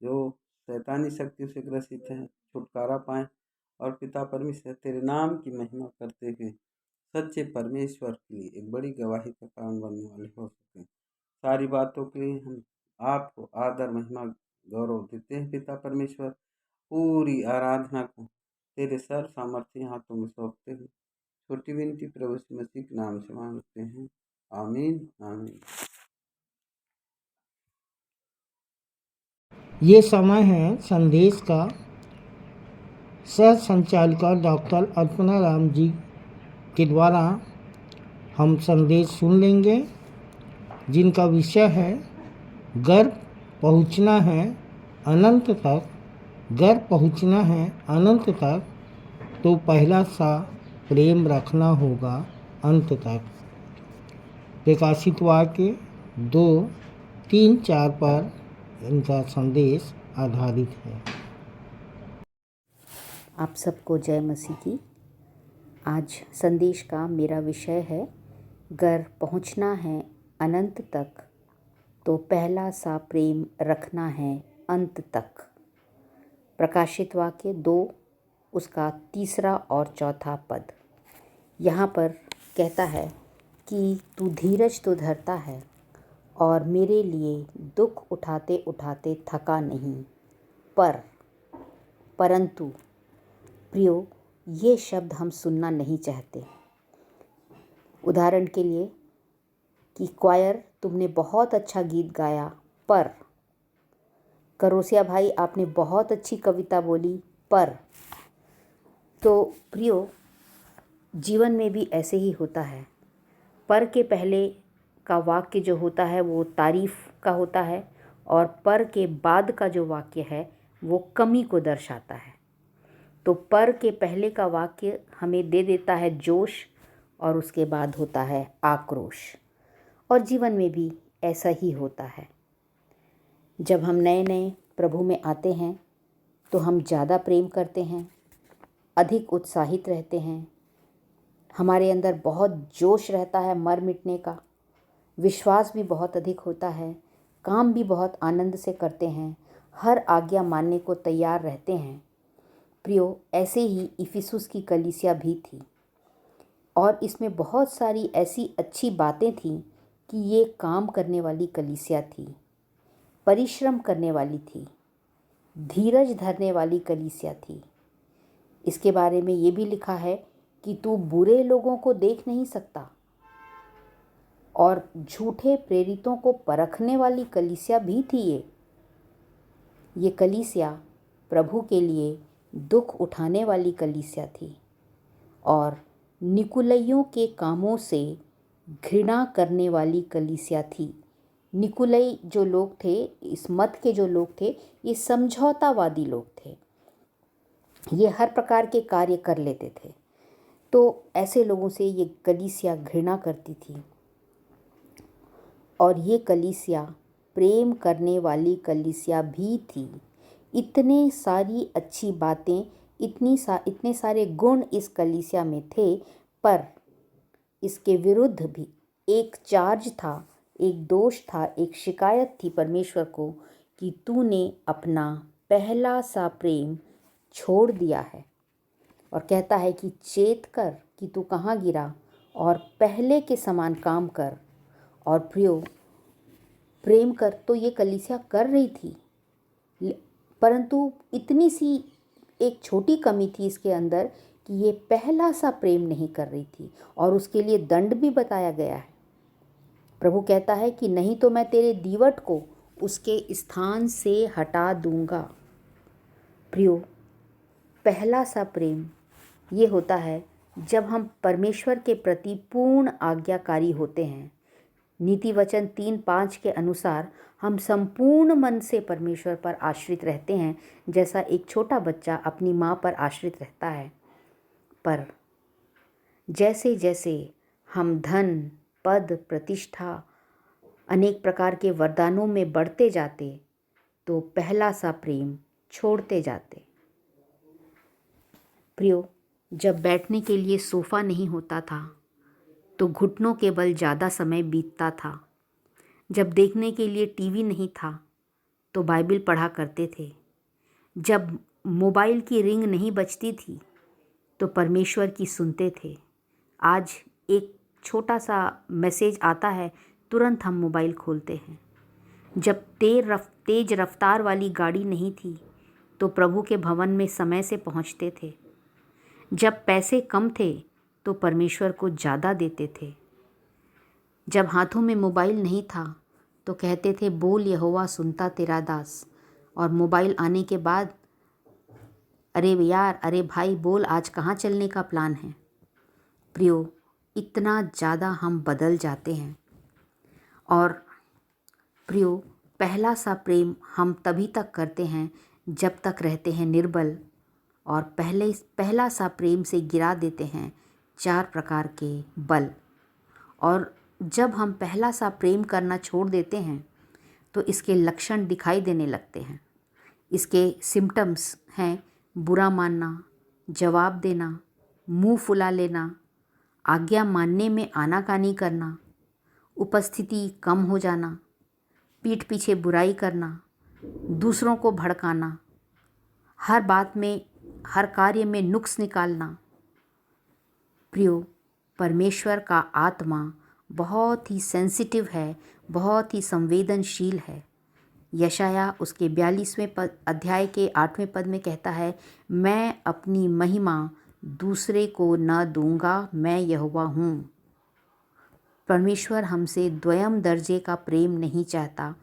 S6: जो शैतानी शक्तियों से ग्रसित हैं छुटकारा पाएँ, और पिता परमेश्वर तेरे नाम की महिमा करते हुए सच्चे परमेश्वर के लिए एक बड़ी गवाही का कारण बनने वाले हो सकें। सारी बातों के लिए हम आपको आदर महिमा गौरव देते हैं पिता परमेश्वर। पूरी आराधना को तेरे सर्व सामर्थ्य हाथों में सौंपते हैं। छोटी विनती प्रभु यीशु मसीह के नाम से मांगते हैं, आमीन आमीन।
S1: ये समय है संदेश का। सह संचालिका डॉक्टर अल्पना राम जी के द्वारा हम संदेश सुन लेंगे, जिनका विषय है घर पहुंचना है अनंत तक। घर पहुंचना है अनंत तक, तो पहला सा प्रेम रखना होगा अंत तक। प्रकाशित वाक्य 2:3-4 पर इनका संदेश आधारित है।
S7: आप सबको जय मसीह की। आज संदेश का मेरा विषय है घर पहुंचना है अनंत तक, तो पहला सा प्रेम रखना है अंत तक। प्रकाशित वाक्य 2 उसका 3 और 4 पद यहाँ पर कहता है कि तू धीरज तो धरता है और मेरे लिए दुख उठाते उठाते थका नहीं, परंतु प्रियो, ये शब्द हम सुनना नहीं चाहते। उदाहरण के लिए कि क्वायर तुमने बहुत अच्छा गीत गाया, पर करोसिया भाई आपने बहुत अच्छी कविता बोली, पर। तो प्रियो, जीवन में भी ऐसे ही होता है। पर के पहले का वाक्य जो होता है वो तारीफ़ का होता है, और पर के बाद का जो वाक्य है वो कमी को दर्शाता है। तो पर के पहले का वाक्य हमें दे देता है जोश, और उसके बाद होता है आक्रोश। और जीवन में भी ऐसा ही होता है। जब हम नए नए प्रभु में आते हैं तो हम ज़्यादा प्रेम करते हैं, अधिक उत्साहित रहते हैं, हमारे अंदर बहुत जोश रहता है मर मिटने का, विश्वास भी बहुत अधिक होता है, काम भी बहुत आनंद से करते हैं, हर आज्ञा मानने को तैयार रहते हैं। प्रियो, ऐसे ही इफिसुस की कलीसिया भी थी, और इसमें बहुत सारी ऐसी अच्छी बातें थीं कि ये काम करने वाली कलीसिया थी, परिश्रम करने वाली थी, धीरज धरने वाली कलीसिया थी। इसके बारे में ये भी लिखा है कि तू बुरे लोगों को देख नहीं सकता, और झूठे प्रेरितों को परखने वाली कलीसिया भी थी। ये कलीसिया प्रभु के लिए दुख उठाने वाली कलीसिया थी, और निकुलइयों के कामों से घृणा करने वाली कलीसिया थी। निकुलई जो लोग थे, इस मत के जो लोग थे, ये समझौतावादी लोग थे। ये हर प्रकार के कार्य कर लेते थे। तो ऐसे लोगों से ये कलीसिया घृणा करती थी। और ये कलीसिया प्रेम करने वाली कलीसिया भी थी। इतने सारी अच्छी बातें, इतने सारे गुण इस कलीसिया में थे, पर इसके विरुद्ध भी एक चार्ज था, एक दोष था, एक शिकायत थी परमेश्वर को कि तूने अपना पहला सा प्रेम छोड़ दिया है। और कहता है कि चेत कर कि तू कहाँ गिरा, और पहले के समान काम कर। और प्रियो, प्रेम कर तो ये कलीसिया कर रही थी, परंतु इतनी सी एक छोटी कमी थी इसके अंदर कि ये पहला सा प्रेम नहीं कर रही थी, और उसके लिए दंड भी बताया गया है। प्रभु कहता है कि नहीं तो मैं तेरे दीवट को उसके स्थान से हटा दूंगा। प्रियो, पहला सा प्रेम ये होता है जब हम परमेश्वर के प्रति पूर्ण आज्ञाकारी होते हैं। नीति वचन 3:5 के अनुसार हम संपूर्ण मन से परमेश्वर पर आश्रित रहते हैं, जैसा एक छोटा बच्चा अपनी माँ पर आश्रित रहता है। पर जैसे जैसे हम धन, पद प्रतिष्ठा अनेक प्रकार के वरदानों में बढ़ते जाते तो पहला सा प्रेम छोड़ते जाते। प्रियो, जब बैठने के लिए सोफ़ा नहीं होता था तो घुटनों के बल ज़्यादा समय बीतता था। जब देखने के लिए टीवी नहीं था तो बाइबिल पढ़ा करते थे। जब मोबाइल की रिंग नहीं बजती थी तो परमेश्वर की सुनते थे। आज एक छोटा सा मैसेज आता है, तुरंत हम मोबाइल खोलते हैं। जब तेज रफ्तार वाली गाड़ी नहीं थी तो प्रभु के भवन में समय से पहुंचते थे। जब पैसे कम थे तो परमेश्वर को ज़्यादा देते थे। जब हाथों में मोबाइल नहीं था तो कहते थे, बोल यहोवा सुनता तेरा दास। और मोबाइल आने के बाद, अरे यार, अरे भाई बोल, आज कहाँ चलने का प्लान है। प्रियो, इतना ज़्यादा हम बदल जाते हैं। और प्रियो, पहला सा प्रेम हम तभी तक करते हैं जब तक रहते हैं निर्बल, और पहला सा प्रेम से गिरा देते हैं 4 प्रकार के बल। और जब हम पहला सा प्रेम करना छोड़ देते हैं तो इसके लक्षण दिखाई देने लगते हैं। इसके सिम्टम्स हैं बुरा मानना, जवाब देना, मुंह फुला लेना, आज्ञा मानने में आनाकानी करना, उपस्थिति कम हो जाना, पीठ पीछे बुराई करना, दूसरों को भड़काना, हर बात में, हर कार्य में नुक्स निकालना। प्रियो, परमेश्वर का आत्मा बहुत ही सेंसिटिव है, बहुत ही संवेदनशील है। यशाया उसके 42वें अध्याय के 8वें पद में कहता है, मैं अपनी महिमा दूसरे को न दूंगा, मैं यहोवा हूँ। परमेश्वर हमसे द्वयम दर्जे का प्रेम नहीं चाहता।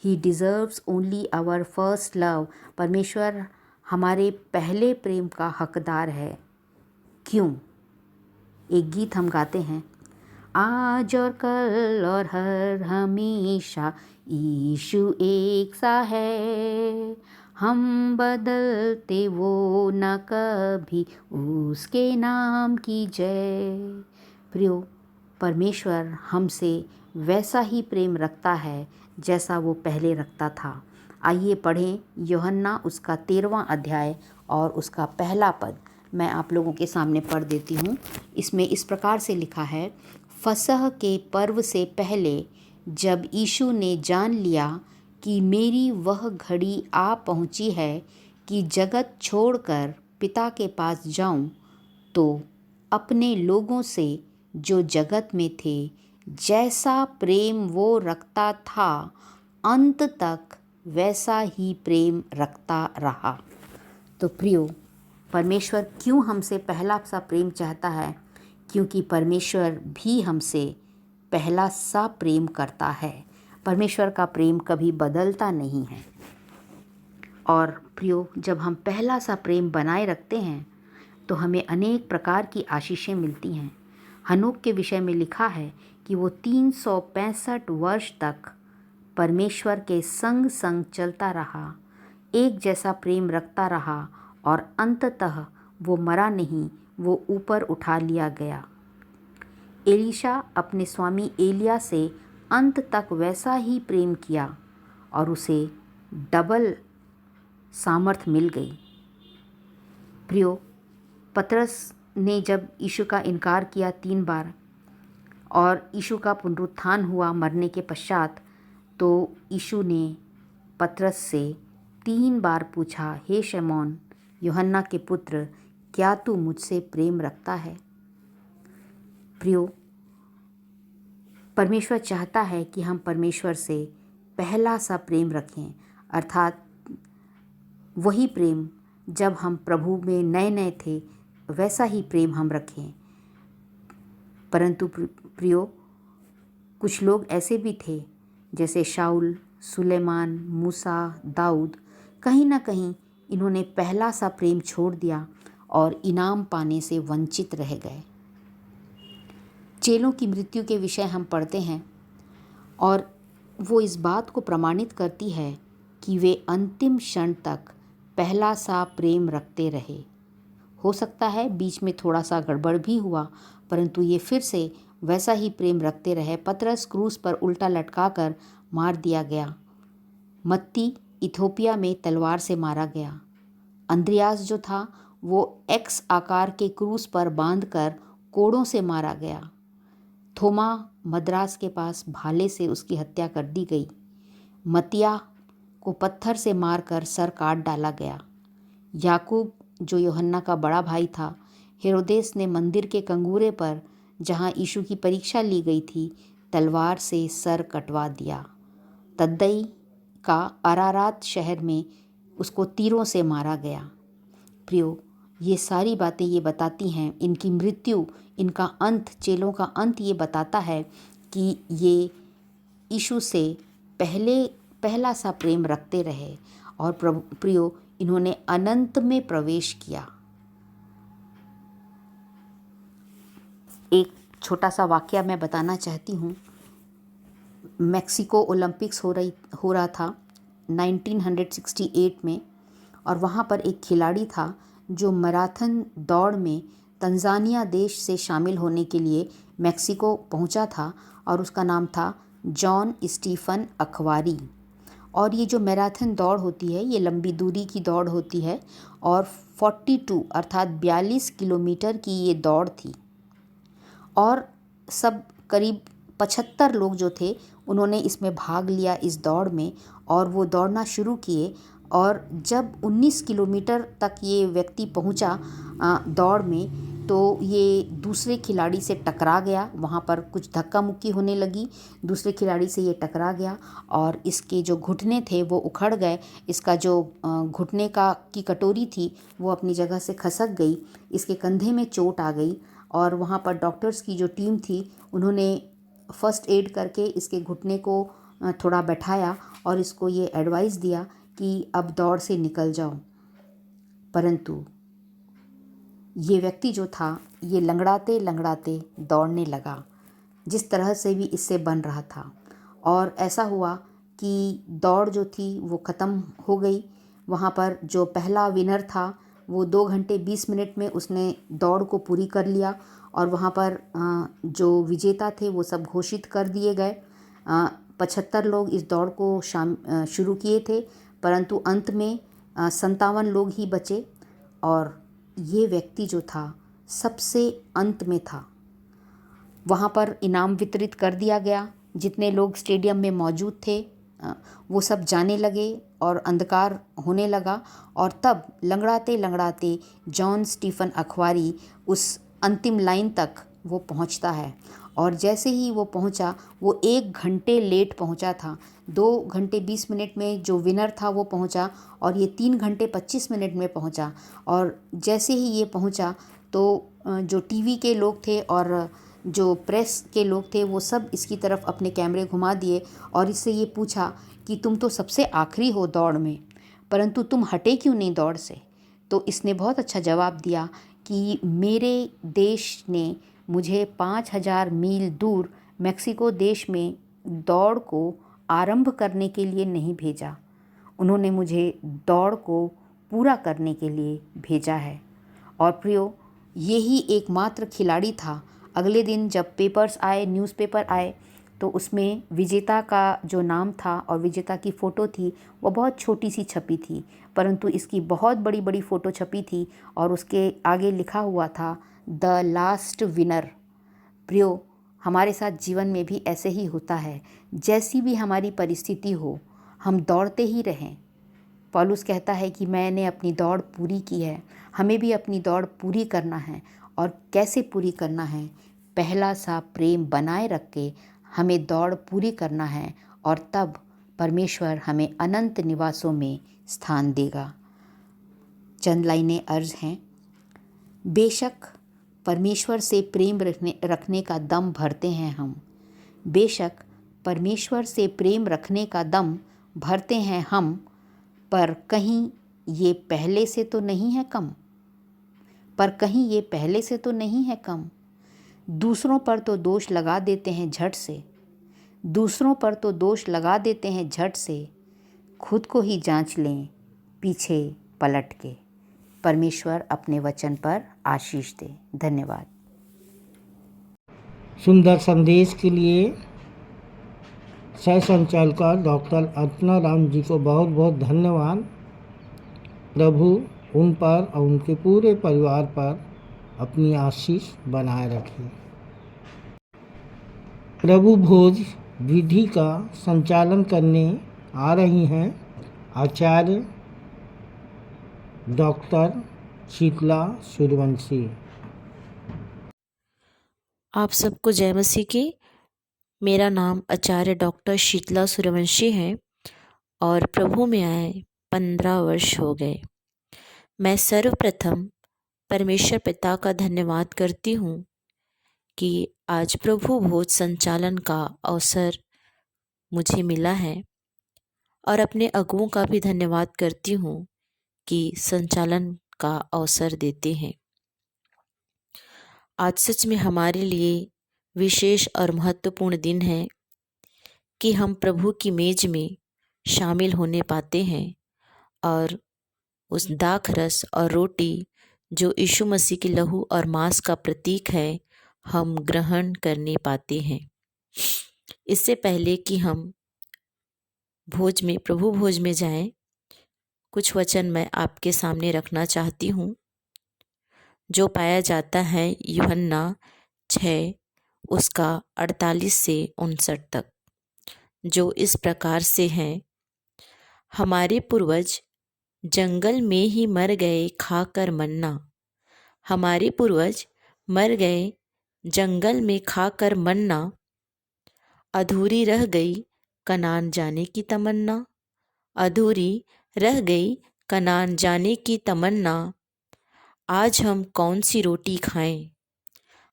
S7: He deserves only our first love. परमेश्वर हमारे पहले प्रेम का हकदार है। क्यों? एक गीत हम गाते हैं, आज और कल और हर हमेशा यीशु एक सा है, हम बदलते वो न कभी, उसके नाम की जय। प्रियो, परमेश्वर हमसे वैसा ही प्रेम रखता है जैसा वो पहले रखता था। आइए पढ़ें यूहन्ना उसका 13वां अध्याय और उसका पहला पद। मैं आप लोगों के सामने पढ़ देती हूँ। इसमें इस प्रकार से लिखा है, फसह के पर्व से पहले जब यीशु ने जान लिया कि मेरी वह घड़ी आ पहुँची है कि जगत छोड़कर पिता के पास जाऊँ, तो अपने लोगों से जो जगत में थे जैसा प्रेम वो रखता था, अंत तक वैसा ही प्रेम रखता रहा। तो प्रियो, परमेश्वर क्यों हमसे पहला सा प्रेम चाहता है? क्योंकि परमेश्वर भी हमसे पहला सा प्रेम करता है। परमेश्वर का प्रेम कभी बदलता नहीं है। और प्रियो, जब हम पहला सा प्रेम बनाए रखते हैं तो हमें अनेक प्रकार की आशीषें मिलती हैं। हनोक के विषय में लिखा है कि वो 365 वर्ष तक परमेश्वर के संग संग चलता रहा, एक जैसा प्रेम रखता रहा, और अंततः वो मरा नहीं, वो ऊपर उठा लिया गया। एलीशा अपने स्वामी एलिया से अंत तक वैसा ही प्रेम किया और उसे डबल सामर्थ मिल गई। प्रियो, पतरस ने जब यीशु का इनकार किया 3 बार और यीशु का पुनरुत्थान हुआ मरने के पश्चात, तो यीशु ने पतरस से 3 बार पूछा, हे शमौन यूहन्ना के पुत्र, क्या तू मुझसे प्रेम रखता है? प्रियो, परमेश्वर चाहता है कि हम परमेश्वर से पहला सा प्रेम रखें, अर्थात वही प्रेम जब हम प्रभु में नए नए थे वैसा ही प्रेम हम रखें। परंतु प्रियो, कुछ लोग ऐसे भी थे जैसे शाऊल, सुलेमान, मूसा, दाऊद, कहीं ना कहीं इन्होंने पहला सा प्रेम छोड़ दिया और इनाम पाने से वंचित रह गए। चेलों की मृत्यु के विषय हम पढ़ते हैं और वो इस बात को प्रमाणित करती है कि वे अंतिम क्षण तक पहला सा प्रेम रखते रहे। हो सकता है बीच में थोड़ा सा गड़बड़ भी हुआ, परंतु ये फिर से वैसा ही प्रेम रखते रहे। पतरस क्रूस पर उल्टा लटकाकर मार दिया गया। मत्ती इथोपिया में तलवार से मारा गया। अंद्रयास जो था वो एक्स आकार के क्रूस पर बांधकर कोड़ों से मारा गया। थोमा मद्रास के पास भाले से उसकी हत्या कर दी गई। मतिया को पत्थर से मारकर सर काट डाला गया। याकूब जो यूहन्ना का बड़ा भाई था, हेरोदेस ने मंदिर के कंगूरे पर जहाँ यीशु की परीक्षा ली गई थी तलवार से सर कटवा दिया। तद्दई का अरारात शहर में उसको तीरों से मारा गया। प्रियो, ये सारी बातें ये बताती हैं, इनकी मृत्यु, इनका अंत, चेलों का अंत ये बताता है कि ये यीशु से पहला सा प्रेम रखते रहे और प्रियो इन्होंने अनंत में प्रवेश किया। एक छोटा सा वाकया मैं बताना चाहती हूँ। मैक्सिको ओलंपिक्स हो रहा था 1968 में, और वहाँ पर एक खिलाड़ी था जो मैराथन दौड़ में तंजानिया देश से शामिल होने के लिए मैक्सिको पहुँचा था और उसका नाम था जॉन स्टीफन अखबारी। और ये जो मैराथन दौड़ होती है ये लंबी दूरी की दौड़ होती है और 42 अर्थात 42 किलोमीटर की ये दौड़ थी। और सब करीब 75 लोग जो थे उन्होंने इसमें भाग लिया इस दौड़ में, और वो दौड़ना शुरू किए। और जब 19 किलोमीटर तक ये व्यक्ति पहुंचा दौड़ में, तो ये दूसरे खिलाड़ी से टकरा गया। वहाँ पर कुछ धक्का मुक्की होने लगी, दूसरे खिलाड़ी से ये टकरा गया और इसके जो घुटने थे वो उखड़ गए। इसका जो घुटने की कटोरी थी वो अपनी जगह से खसक गई। इसके कंधे में चोट आ गई और वहाँ पर डॉक्टर्स की जो टीम थी उन्होंने फर्स्ट एड करके इसके घुटने को थोड़ा बैठाया और इसको ये एडवाइस दिया कि अब दौड़ से निकल जाओ। परंतु ये व्यक्ति जो था ये लंगड़ाते लंगड़ाते दौड़ने लगा, जिस तरह से भी इससे बन रहा था। और ऐसा हुआ कि दौड़ जो थी वो ख़त्म हो गई। वहाँ पर जो पहला विनर था वो 2 घंटे 20 मिनट में उसने दौड़ को पूरी कर लिया और वहाँ पर जो विजेता थे वो सब घोषित कर दिए गए। 75 लोग इस दौड़ को शुरू किए थे, परंतु अंत में 57 लोग ही बचे और ये व्यक्ति जो था सबसे अंत में था। वहाँ पर इनाम वितरित कर दिया गया। जितने लोग स्टेडियम में मौजूद थे वो सब जाने लगे और अंधकार होने लगा। और तब लंगड़ाते लंगड़ाते जॉन स्टीफन अखबारी उस अंतिम लाइन तक वो पहुंचता है। और जैसे ही वो पहुंचा, वो 1 घंटे लेट पहुंचा था। 2 घंटे 20 मिनट में जो विनर था वो पहुंचा और ये 3 घंटे 25 मिनट में पहुंचा। और जैसे ही ये पहुंचा तो जो टीवी के लोग थे और जो प्रेस के लोग थे वो सब इसकी तरफ अपने कैमरे घुमा दिए और इससे ये पूछा कि तुम तो सबसे आखिरी हो दौड़ में, परंतु तुम हटे क्यों नहीं दौड़ से। तो इसने बहुत अच्छा जवाब दिया कि मेरे देश ने मुझे 5000 मील दूर मेक्सिको देश में दौड़ को आरंभ करने के लिए नहीं भेजा, उन्होंने मुझे दौड़ को पूरा करने के लिए भेजा है। और प्रियो, यही एकमात्र खिलाड़ी था। अगले दिन जब पेपर्स आए, न्यूज़पेपर आए, तो उसमें विजेता का जो नाम था और विजेता की फ़ोटो थी वो बहुत छोटी सी छपी थी, परंतु इसकी बहुत बड़ी बड़ी फ़ोटो छपी थी और उसके आगे लिखा हुआ था द लास्ट विनर। प्रियो, हमारे साथ जीवन में भी ऐसे ही होता है। जैसी भी हमारी परिस्थिति हो, हम दौड़ते ही रहें। पौलुस कहता है कि मैंने अपनी दौड़ पूरी की है। हमें भी अपनी दौड़ पूरी करना है। और कैसे पूरी करना है? पहला सा प्रेम बनाए रख के हमें दौड़ पूरी करना है और तब परमेश्वर हमें अनंत निवासों में स्थान देगा। चंद लाइनें अर्ज हैं। बेशक परमेश्वर से प्रेम रखने का दम भरते हैं हम। बेशक परमेश्वर से प्रेम रखने का दम भरते हैं हम, पर कहीं ये पहले से तो नहीं है कम। पर कहीं ये पहले से तो नहीं है कम। दूसरों पर तो दोष लगा देते हैं झट से, दूसरों पर तो दोष लगा देते हैं झट से, खुद को ही जांच लें पीछे पलट के। परमेश्वर अपने वचन पर आशीष दे। धन्यवाद।
S1: सुंदर संदेश के लिए सह संचालिका डॉक्टर अर्चना राम जी को बहुत बहुत धन्यवाद। प्रभु उन पर और उनके पूरे परिवार पर अपनी आशीष बनाए रखे। प्रभु भोज विधि का संचालन करने आ रही हैं आचार्य डॉक्टर शीतला सूर्यवंशी।
S8: आप सबको जय मसीह की। मेरा नाम आचार्य डॉक्टर शीतला सूर्यवंशी है और प्रभु में आए 15 वर्ष हो गए। मैं सर्वप्रथम परमेश्वर पिता का धन्यवाद करती हूँ कि आज प्रभु भोज संचालन का अवसर मुझे मिला है और अपने अगुओं का भी धन्यवाद करती हूँ कि संचालन का अवसर देते हैं। आज सच में हमारे लिए विशेष और महत्वपूर्ण दिन है कि हम प्रभु की मेज में शामिल होने पाते हैं और उस दाख रस और रोटी जो यीशु मसीह के लहू और मांस का प्रतीक है हम ग्रहण करने पाते हैं। इससे पहले कि हम प्रभु भोज में जाएं, कुछ वचन मैं आपके सामने रखना चाहती हूँ जो पाया जाता है यूहन्ना 6 उसका 48 से 59 तक, जो इस प्रकार से है। हमारे पूर्वज जंगल में ही मर गए खाकर मन्ना, हमारे पूर्वज मर गए जंगल में खाकर मन्ना, अधूरी रह गई कनान जाने की तमन्ना, अधूरी रह गई कनान जाने की तमन्ना। आज हम कौन सी रोटी खाएं,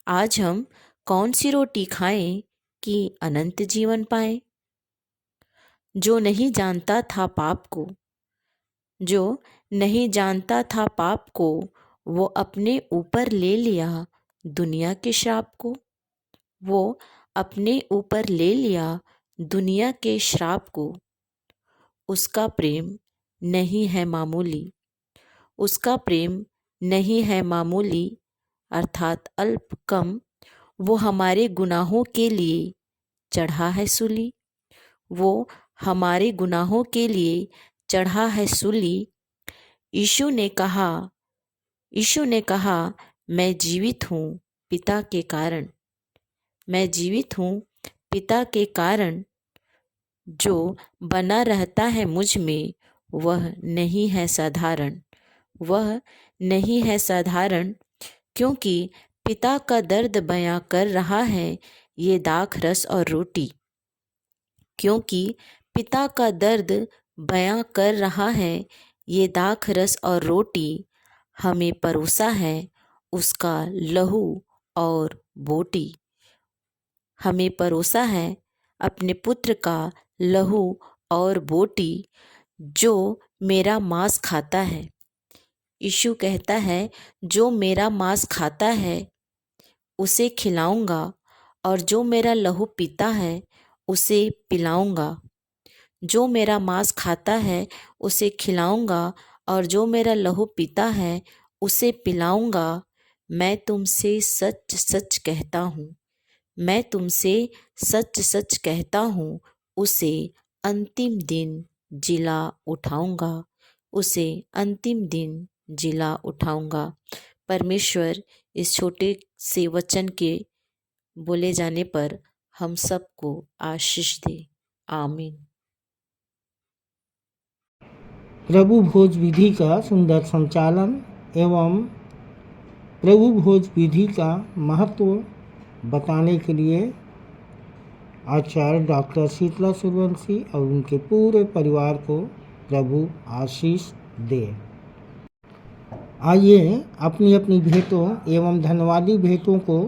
S8: आज हम कौन सी रोटी खाएं कि अनंत जीवन पाएं। जो नहीं जानता था पाप को, जो नहीं जानता था पाप को, वो अपने ऊपर ले लिया दुनिया के श्राप को, वो अपने ऊपर ले लिया दुनिया के श्राप को। उसका प्रेम नहीं है मामूली, उसका प्रेम नहीं है मामूली अर्थात अल्प कम, वो हमारे गुनाहों के लिए चढ़ा है सूली, वो हमारे गुनाहों के लिए चढ़ा है सूली। यीशु ने कहा मैं जीवित हूँ पिता के कारण, मैं जीवित हूँ पिता के कारण। जो बना रहता है मुझ में वह नहीं है साधारण, वह नहीं है साधारण, क्योंकि पिता का दर्द बयां कर रहा है ये दाख रस और रोटी, क्योंकि पिता का दर्द बयां कर रहा है ये दाख रस और रोटी। हमें परोसा है उसका लहू और बोटी, हमें परोसा है अपने पुत्र का लहू और बोटी। जो मेरा मांस खाता है, यीशु कहता है जो मेरा मांस खाता है उसे खिलाऊंगा और जो मेरा लहू पीता है उसे पिलाऊंगा। जो मेरा मांस खाता है उसे खिलाऊंगा और जो मेरा लहू पीता है उसे पिलाऊंगा। मैं तुमसे सच सच कहता हूँ, मैं तुमसे सच सच कहता हूँ, उसे अंतिम दिन जिला उठाऊंगा, उसे अंतिम दिन जिला उठाऊंगा। परमेश्वर इस छोटे से वचन के बोले जाने पर हम सबको आशीष दे। आमीन।
S1: प्रभु भोज विधि का सुंदर संचालन एवं प्रभु भोज विधि का महत्व बताने के लिए आचार्य डॉक्टर शीतला सूर्यवंशी और उनके पूरे परिवार को प्रभु आशीष दे। आइए अपनी अपनी भेंटों एवं धन्यवादी भेंटों को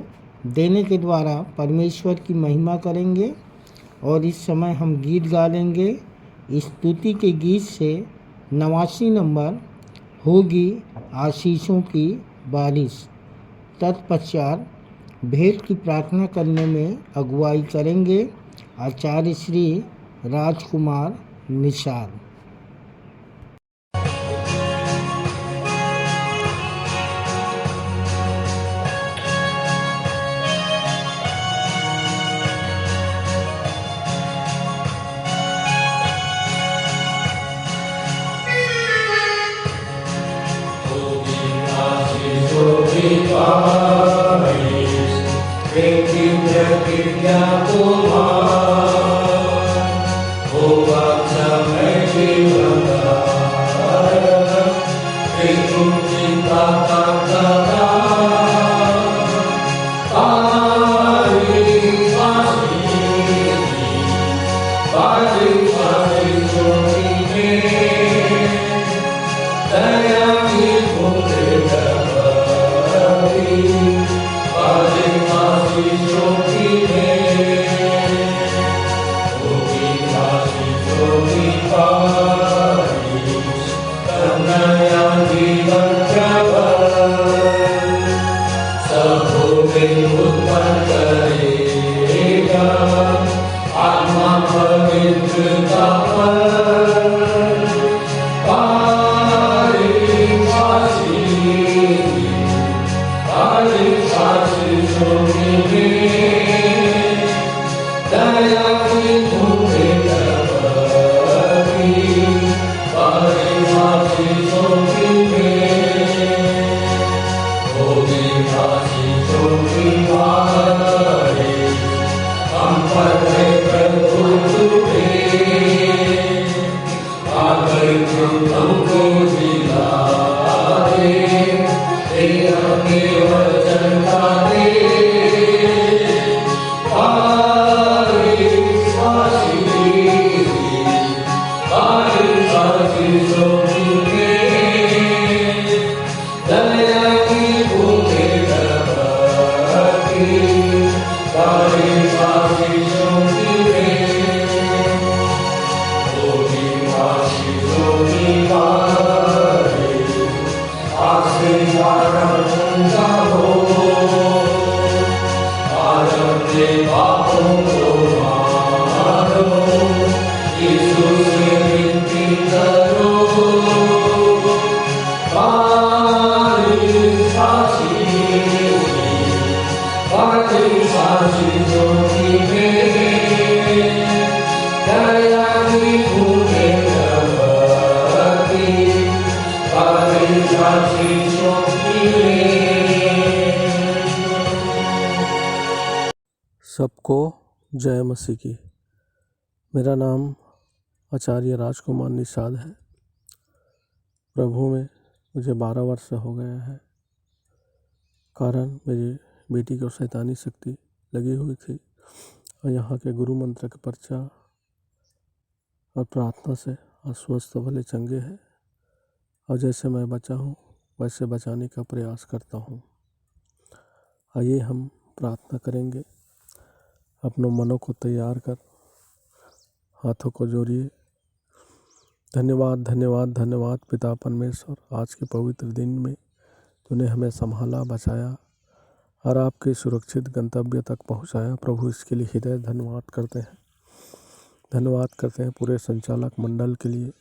S1: देने के द्वारा परमेश्वर की महिमा करेंगे और इस समय हम गीत गा लेंगे। स्तुति के गीत से 89 नंबर होगी आशीषों की बारिश। तत्पश्चात भेंट की प्रार्थना करने में अगुवाई करेंगे आचार्य श्री राजकुमार निषाद।
S9: सबको जय मसीह की। मेरा नाम आचार्य राजकुमार निषाद है। प्रभु में मुझे 12 वर्ष हो गया है। कारण मेरी बेटी को शैतानी शक्ति लगी हुई थी और यहाँ के गुरु मंत्र के पर्चा और प्रार्थना से अस्वस्थ भले चंगे हैं और जैसे मैं बचा हूँ वैसे बचाने का प्रयास करता हूँ। आइए हम प्रार्थना करेंगे। अपनों मनों को तैयार कर हाथों को जोड़िए। धन्यवाद धन्यवाद धन्यवाद पिता परमेश्वर, आज के पवित्र दिन में तूने हमें संभाला, बचाया और आपके सुरक्षित गंतव्य तक पहुंचाया। प्रभु इसके लिए हृदय धन्यवाद करते हैं। धन्यवाद करते हैं पूरे संचालक मंडल के लिए।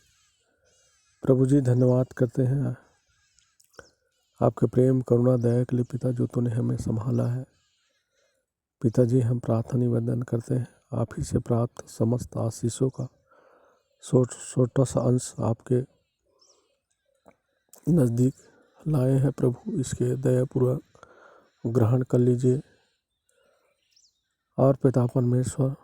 S9: प्रभु जी धन्यवाद करते हैं आपके प्रेम करुणा दया के लिए पिता, जो तूने हमें संभाला है। पिताजी हम प्रार्थना निवेदन करते हैं, आप ही से प्राप्त समस्त आशीषों का छोटा सा अंश आपके नज़दीक लाए हैं। प्रभु इसके दयापूर्वक ग्रहण कर लीजिए। और पिता परमेश्वर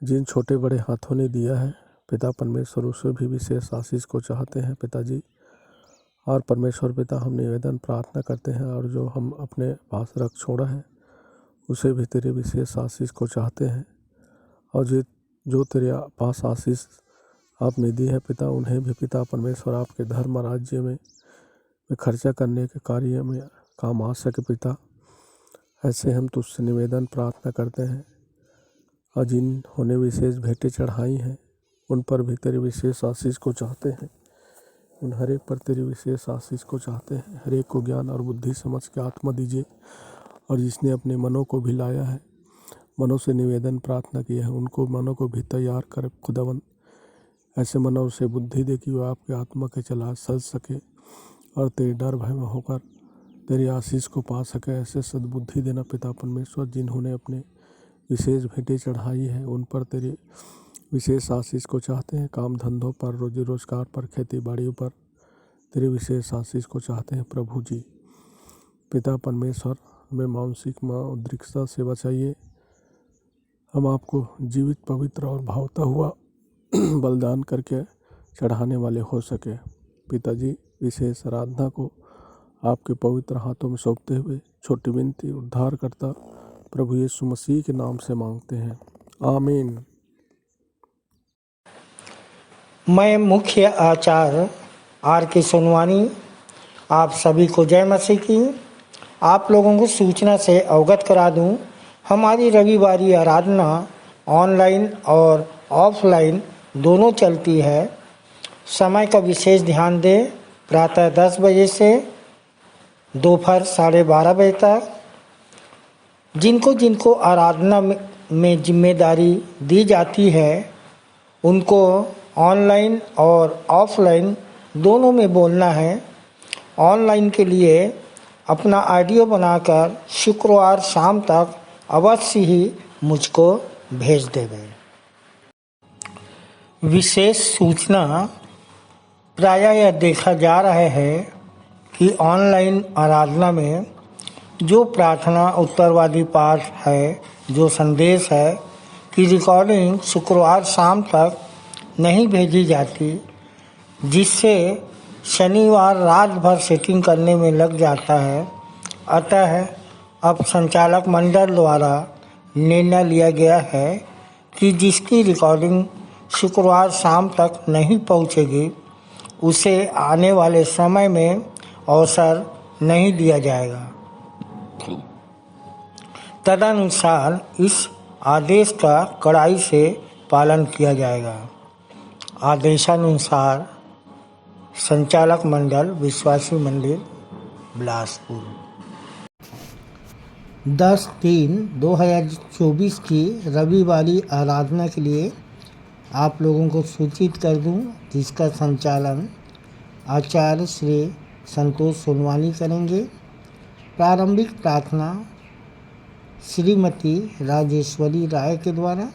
S9: जिन छोटे बड़े हाथों ने दिया है पिता परमेश्वर, उसे भी विशेष आशीष को चाहते हैं पिताजी। और परमेश्वर पिता हम निवेदन प्रार्थना करते हैं, और जो हम अपने पास रख छोड़ा है उसे भी तेरे विशेष आशीष को चाहते हैं। और जो तेरे पास आशीष आपने दी है पिता, उन्हें भी पिता परमेश्वर आपके धर्म राज्य में खर्चा करने के कार्य में काम आ सके पिता। ऐसे हम तुझसे निवेदन प्रार्थना करते हैं। और जिन्होंने विशेष भेंटें चढ़ाई हैं उन पर भी तेरे विशेष आशीष को चाहते हैं। उन हर एक पर तेरी विशेष आशीष को चाहते हैं। हर एक को ज्ञान और बुद्धि समझ के आत्मा दीजिए। और जिसने अपने मनों को भी लाया है, मनों से निवेदन प्रार्थना किया है, उनको मनों को भी तैयार कर खुदावन। ऐसे मनों से बुद्धि दे कि वो आपके आत्मा के चला चल सके और तेरे डर भय में होकर तेरी आशीष को पा सके। ऐसे सद्बुद्धि देना पिता परमेश्वर। जिन्होंने अपने विशेष भेंटें चढ़ाई है उन पर तेरे विशेष आशीष को चाहते हैं। काम धंधों पर, रोजी रोजगार पर, खेती बाड़ियों पर तेरे विशेष आशीष को चाहते हैं प्रभु जी। पिता परमेश्वर में मानसिक मौद्रिकता से बचाइए। हम आपको जीवित, पवित्र और भावता हुआ बलिदान करके चढ़ाने वाले हो सके। पिताजी, विशेष आराधना को आपके पवित्र हाथों में सौंपते हुए छोटी विनती उद्धारकर्ता प्रभु यीशु मसीह के नाम से मांगते हैं, आमीन।
S1: मैं मुख्य आचार्य R.K. सोनवानी आप सभी को जय मसीह की। आप लोगों को सूचना से अवगत करा दूं, हमारी रविवारी आराधना ऑनलाइन और ऑफलाइन दोनों चलती है। समय का विशेष ध्यान दें, प्रातः 10 बजे से दोपहर 12:30 बजे तक। जिनको आराधना में जिम्मेदारी दी जाती है उनको ऑनलाइन और ऑफलाइन दोनों में बोलना है। ऑनलाइन के लिए अपना ऑडियो बनाकर शुक्रवार शाम तक अवश्य ही मुझको भेज देवे। विशेष सूचना, प्रायः यह देखा जा रहा है कि ऑनलाइन आराधना में जो प्रार्थना उत्तरवादी पाठ है, जो संदेश है कि रिकॉर्डिंग शुक्रवार शाम तक नहीं भेजी जाती, जिससे शनिवार रात भर सेटिंग करने में लग जाता है। अतः अब संचालक मंडल द्वारा निर्णय लिया गया है कि जिसकी रिकॉर्डिंग शुक्रवार शाम तक नहीं पहुंचेगी उसे आने वाले समय में अवसर नहीं दिया जाएगा। तदनुसार इस आदेश का कड़ाई से पालन किया जाएगा। आदेशानुसार संचालक मंडल, विश्वासी मंदिर, बिलासपुर। 10/3/2024 की रविवारी आराधना के लिए आप लोगों को सूचित कर दूं, जिसका संचालन आचार्य श्री संतोष सोनवानी करेंगे। प्रारंभिक प्रार्थना श्रीमती राजेश्वरी राय के द्वारा।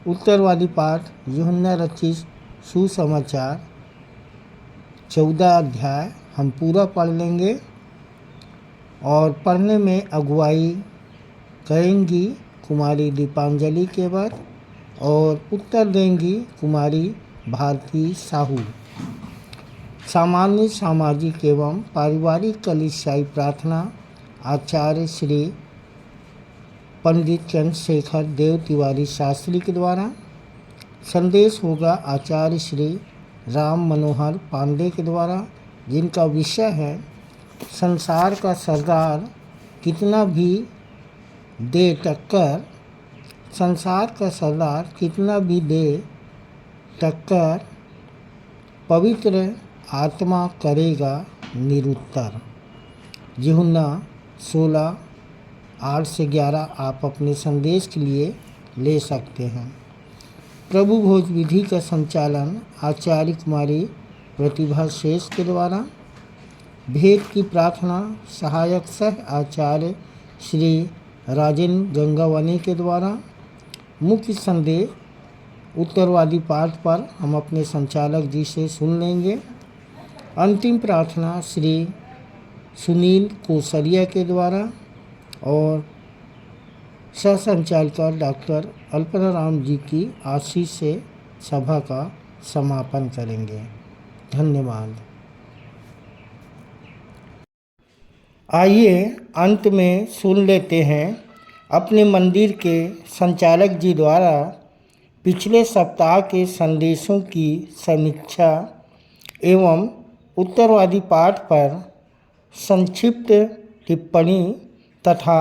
S1: उत्तरवादी पाठ यूहन्ना रचित सुसमाचार 14 अध्याय हम पूरा पढ़ लेंगे और पढ़ने में अगुवाई करेंगी कुमारी दीपांजलि केवट और उत्तर देंगी कुमारी भारती साहू। सामान्य सामाजिक एवं पारिवारिक कलीसियाई प्रार्थना आचार्य श्री पंडित चंद्रशेखर देव तिवारी शास्त्री के द्वारा। संदेश होगा आचार्य श्री राम मनोहर पांडे के द्वारा, जिनका विषय है संसार का सरदार कितना भी दे टक्कर, संसार का सरदार कितना भी दे टक्कर, पवित्र आत्मा करेगा निरुत्तर। यूहन्ना 16:8-11 आप अपने संदेश के लिए ले सकते हैं। प्रभु भोज विधि का संचालन आचार्य कुमारी प्रतिभा शेष के द्वारा। भेद की प्रार्थना सहायक सह आचार्य श्री राजेंद्र गंगावानी के द्वारा। मुख्य संदेश उत्तरवादी पाठ पर हम अपने संचालक जी से सुन लेंगे। अंतिम प्रार्थना श्री सुनील कोसरिया के द्वारा और सह संचालक डॉक्टर अल्पना राम जी की आशीष से सभा का समापन करेंगे। धन्यवाद। आइए अंत में सुन लेते हैं अपने मंदिर के संचालक जी द्वारा पिछले सप्ताह के संदेशों की समीक्षा एवं उत्तरवादी पाठ पर संक्षिप्त टिप्पणी तथा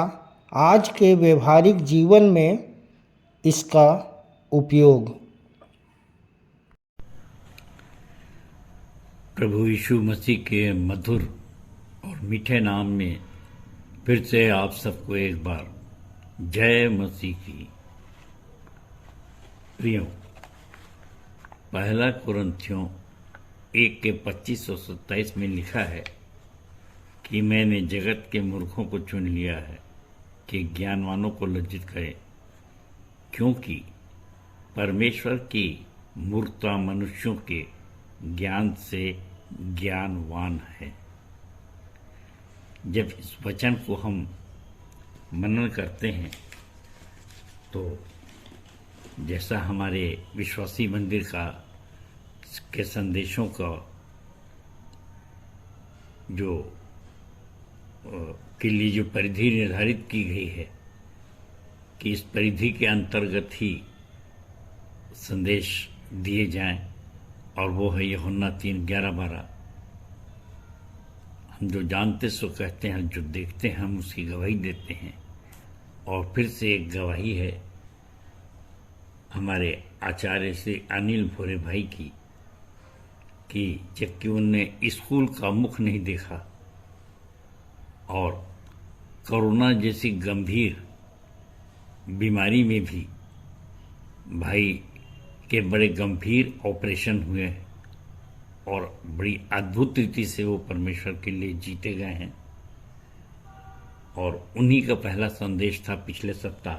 S1: आज के व्यवहारिक जीवन में इसका उपयोग।
S10: प्रभु यीशु मसीह के मधुर और मीठे नाम में फिर से आप सबको एक बार जय मसीह की। प्रियो, पहला कुरिन्थियों 1:25-27 में लिखा है कि मैंने जगत के मूर्खों को चुन लिया है कि ज्ञानवानों को लज्जित करे, क्योंकि परमेश्वर की मूर्खता मनुष्यों के ज्ञान से ज्ञानवान है। जब इस वचन को हम मनन करते हैं तो जैसा हमारे विश्वासी मंदिर के संदेशों का के लिए जो परिधि निर्धारित की गई है कि इस परिधि के अंतर्गत ही संदेश दिए जाएं, और वो है यूहन्ना 3:11-12। हम जो जानते सो कहते हैं, जो देखते हैं हम उसकी गवाही देते हैं। और फिर से एक गवाही है हमारे आचार्य श्री अनिल भोरे भाई की कि जबकि उनने स्कूल का मुख नहीं देखा और कोरोना जैसी गंभीर बीमारी में भी भाई के बड़े गंभीर ऑपरेशन हुए और बड़ी अद्भुत रीति से वो परमेश्वर के लिए जीते गए हैं। और उन्हीं का पहला संदेश था पिछले सप्ताह,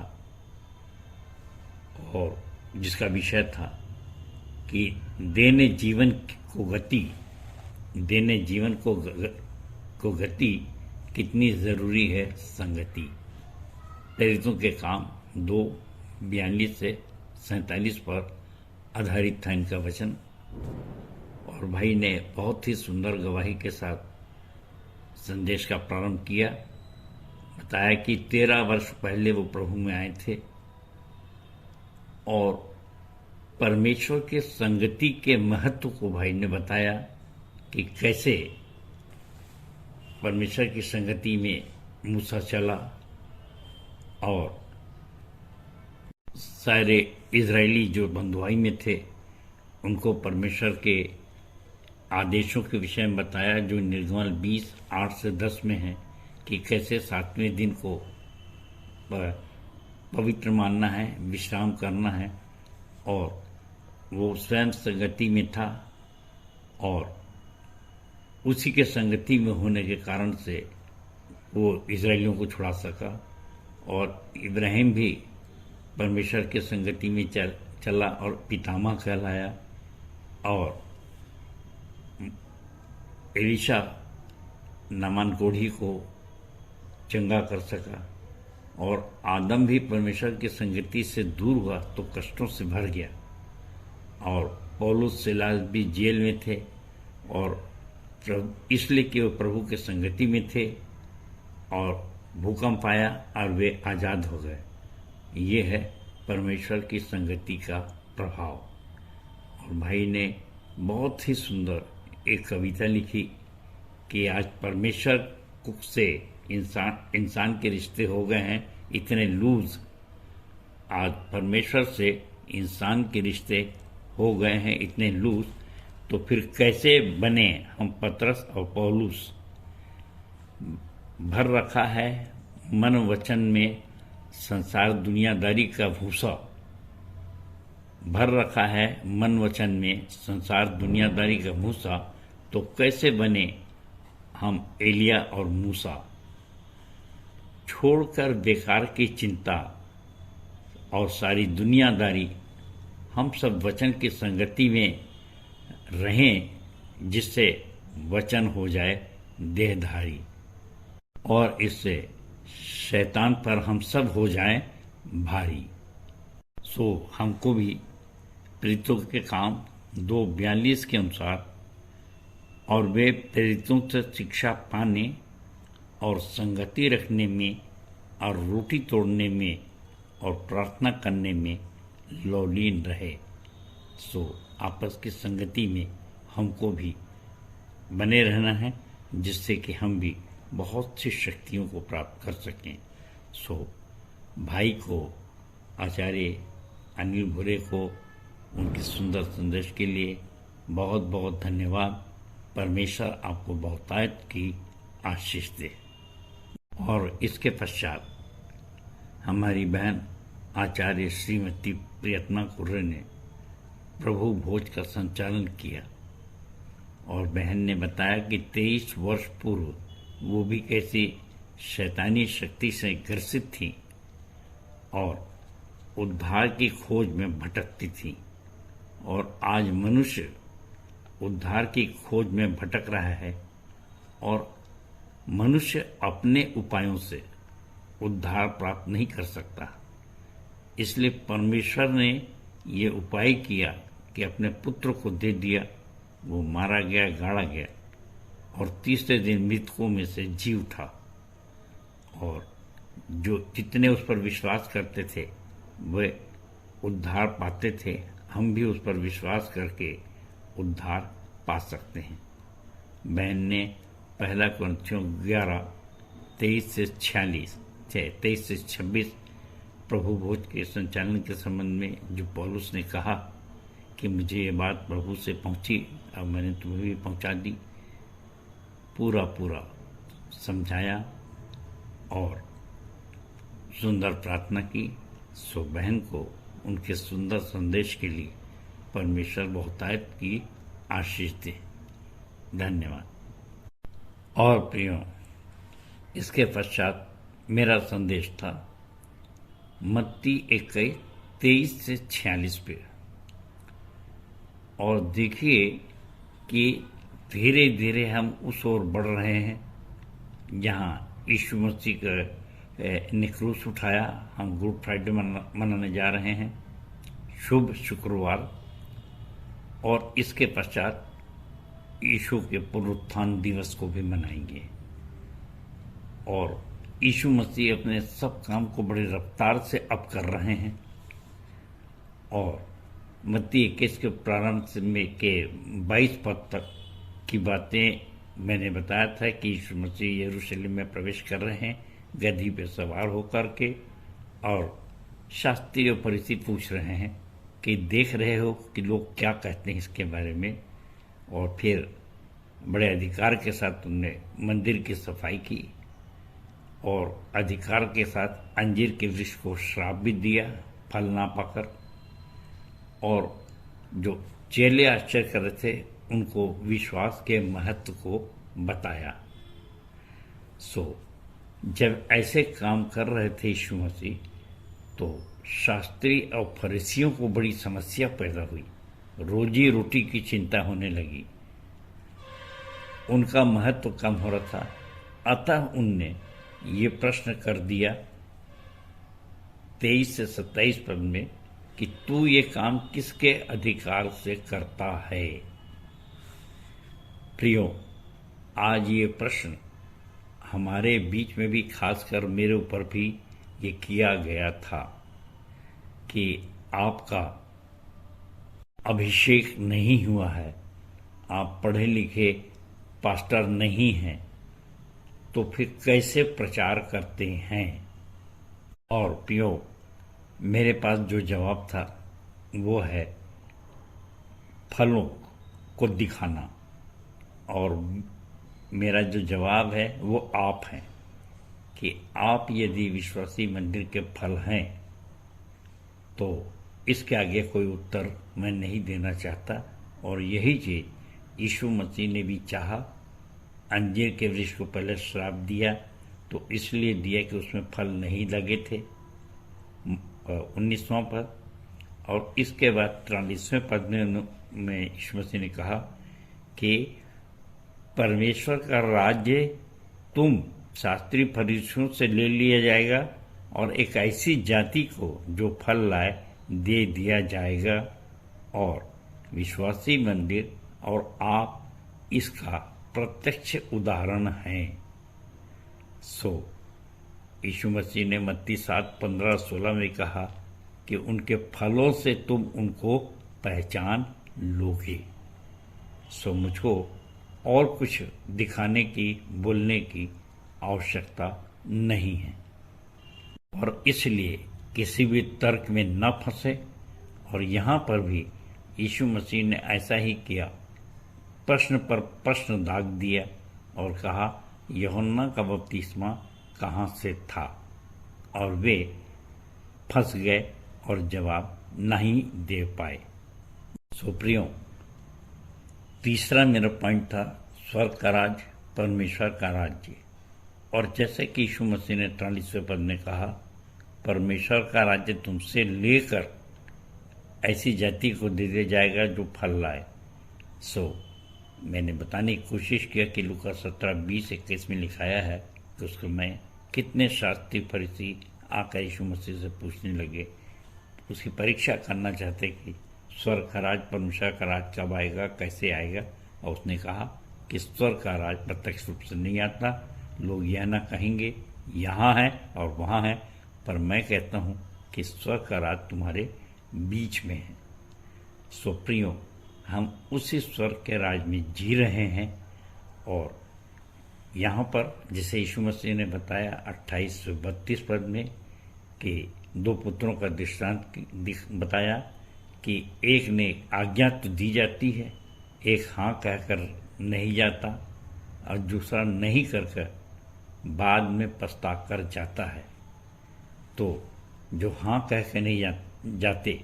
S10: और जिसका विषय था कि देने जीवन को गति कितनी ज़रूरी है संगति। प्रेरितों के काम 2:42 से 47 पर आधारित था इनका वचन। और भाई ने बहुत ही सुंदर गवाही के साथ संदेश का प्रारंभ किया। बताया कि 13 वर्ष पहले वो प्रभु में आए थे और परमेश्वर के संगति के महत्व को भाई ने बताया कि कैसे परमेश्वर की संगति में मूसा चला और सारे इजरायली जो बंधुआई में थे उनको परमेश्वर के आदेशों के विषय में बताया, जो निर्गमन 20:8 से 10 में है कि कैसे 7वें दिन को पवित्र मानना है, विश्राम करना है। और वो स्वयं संगति में था और उसी के संगति में होने के कारण से वो इजरायलियों को छुड़ा सका। और इब्राहिम भी परमेश्वर के संगति में चला और पितामह कहलाया। और एलिशा नामान कोढ़ी को चंगा कर सका। और आदम भी परमेश्वर की संगति से दूर हुआ तो कष्टों से भर गया। और पौलुस सिलास भी जेल में थे और इसलिए कि वो प्रभु के संगति में थे, और भूकंप आया और वे आज़ाद हो गए। ये है परमेश्वर की संगति का प्रभाव। और भाई ने बहुत ही सुंदर एक कविता लिखी कि आज परमेश्वर से इंसान के रिश्ते हो गए हैं इतने लूज। आज परमेश्वर से इंसान के रिश्ते हो गए हैं इतने लूज, तो फिर कैसे बने हम पतरस और पौलुस। भर रखा है मन वचन में संसार दुनियादारी का भूसा। भर रखा है मन वचन में संसार दुनियादारी का भूसा, तो कैसे बने हम एलिया और मूसा। छोड़कर बेकार की चिंता और सारी दुनियादारी, हम सब वचन की संगति में रहें, जिससे वचन हो जाए देहधारी और इससे शैतान पर हम सब हो जाएं भारी। सो हमको भी प्रेरितों के काम 2:42 के अनुसार, और वे प्रेरितों से शिक्षा पाने और संगति रखने में और रोटी तोड़ने में और प्रार्थना करने में लौलीन रहे। सो आपस की संगति में हमको भी बने रहना है, जिससे कि हम भी बहुत सी शक्तियों को प्राप्त कर सकें। सो भाई को, आचार्य अनिल भोरे को, उनके सुंदर संदेश के लिए बहुत बहुत धन्यवाद। परमेश्वर आपको बहुतायत की आशीष दे। और इसके पश्चात हमारी बहन आचार्य श्रीमती प्रियतना कुर्रे ने प्रभु भोज का संचालन किया। और बहन ने बताया कि 23 वर्ष पूर्व वो भी कैसी शैतानी शक्ति से ग्रसित थी और उद्धार की खोज में भटकती थी। और आज मनुष्य उद्धार की खोज में भटक रहा है और मनुष्य अपने उपायों से उद्धार प्राप्त नहीं कर सकता। इसलिए परमेश्वर ने ये उपाय किया कि अपने पुत्र को दे दिया। वो मारा गया, गाड़ा गया और तीसरे दिन मृतकों में से जी उठा। और जो जितने उस पर विश्वास करते थे वे उद्धार पाते थे। हम भी उस पर विश्वास करके उद्धार पा सकते हैं। बहन ने पहला कुरिन्थियों 11:23 से 26 प्रभु भोज के संचालन के संबंध में जो पौलुस ने कहा कि मुझे ये बात प्रभु से पहुंची, अब मैंने तुम्हें भी पहुंचा दी, पूरा समझाया और सुंदर प्रार्थना की। सो बहन को उनके सुंदर संदेश के लिए परमेश्वर बहुतायत की आशीष दे। धन्यवाद। और प्रियो, इसके पश्चात मेरा संदेश था मत्ती 21:23 से 46 पे। और देखिए कि धीरे धीरे हम उस ओर बढ़ रहे हैं जहाँ यीशु मसीह ने क्रूस उठाया। हम गुड फ्राइडे मनाने जा रहे हैं, शुभ शुक्रवार। और इसके पश्चात यीशु के पुनरुत्थान दिवस को भी मनाएंगे। और यीशु मसीह अपने सब काम को बड़ी रफ्तार से अब कर रहे हैं। और मत्ती 21 के प्रारंभ में के 22 पद तक की बातें मैंने बताया था कि यीशु मसीह यरूशलेम में प्रवेश कर रहे हैं गधी पे सवार होकर के। और शास्त्री और फरीसी पूछ रहे हैं कि देख रहे हो कि लोग क्या कहते हैं इसके बारे में। और फिर बड़े अधिकार के साथ उन्होंने मंदिर की सफाई की और अधिकार के साथ अंजीर के वृक्ष को श्राप भी दिया, फल ना पाकर। और जो चेले आश्चर्य कर रहे थे उनको विश्वास के महत्व को बताया। सो जब ऐसे काम कर रहे थे यीशु मसीह, तो शास्त्री और फरीसियों को बड़ी समस्या पैदा हुई। रोजी रोटी की चिंता होने लगी, उनका महत्व कम हो रहा था। अतः उनने ये प्रश्न कर दिया 23 से 27 पद में कि तू ये काम किसके अधिकार से करता है। प्रियो, आज ये प्रश्न हमारे बीच में भी, खासकर मेरे ऊपर भी ये किया गया था कि आपका अभिषेक नहीं हुआ है, आप पढ़े लिखे पास्टर नहीं हैं, तो फिर कैसे प्रचार करते हैं। और प्रियो, मेरे पास जो जवाब था वो है फलों को दिखाना। और मेरा जो जवाब है वो आप हैं कि आप यदि विश्वासी मंदिर के फल हैं तो इसके आगे कोई उत्तर मैं नहीं देना चाहता। और यही चीज़ यीशु मसीह ने भी चाहा। अंजीर के वृक्ष को पहले श्राप दिया तो इसलिए दिया कि उसमें फल नहीं लगे थे, 19वां पद। और इसके बाद 43वें पद में यीशु मसीह ने कहा कि परमेश्वर का राज्य तुम शास्त्री फरीसियों से ले लिया जाएगा और एक ऐसी जाति को जो फल लाए दे दिया जाएगा। और विश्वासी मंदिर और आप इसका प्रत्यक्ष उदाहरण हैं। सो यीशु मसीह ने मत्ती 7:15-16 में कहा कि उनके फलों से तुम उनको पहचान लोगे। सो मुझको और कुछ दिखाने की, बोलने की आवश्यकता नहीं है। और इसलिए किसी भी तर्क में न फंसे। और यहाँ पर भी यीशु मसीह ने ऐसा ही किया, प्रश्न पर प्रश्न दाग दिया और कहा यूहन्ना का बपतिस्मा कहाँ से था। और वे फंस गए और जवाब नहीं दे पाए। सो प्रियो, तीसरा मेरा पॉइंट था स्वर्ग का राज्य, परमेश्वर का राज्य। और जैसे कि यीशु मसीह ने 43वें पद में कहा, परमेश्वर का राज्य तुमसे लेकर ऐसी जाति को दे दिया जाएगा जो फल लाए। सो मैंने बताने की कोशिश किया कि लूका 17:20-21 में लिखाया है कि उसको मैं कितने शास्त्री फरीसी आकर यीशु मसीह से पूछने लगे, उसकी परीक्षा करना चाहते कि स्वर्ग का राज, परमेश्वर का राज कब आएगा, कैसे आएगा। और उसने कहा कि स्वर्ग का राज प्रत्यक्ष रूप से नहीं आता, लोग यह ना कहेंगे यहाँ है और वहाँ है, पर मैं कहता हूँ कि स्वर्ग का राज तुम्हारे बीच में है। सो प्रियो, हम उसी स्वर्ग के राज में जी रहे हैं। और यहाँ पर जैसे यीशु मसीह ने बताया 28 से 32 पद में कि 2 पुत्रों का दृष्टांत बताया कि एक ने आज्ञा तो दी जाती है, एक हाँ कहकर नहीं जाता और दूसरा नहीं कर बाद में पछता कर जाता है। तो जो हाँ कह के नहीं जाते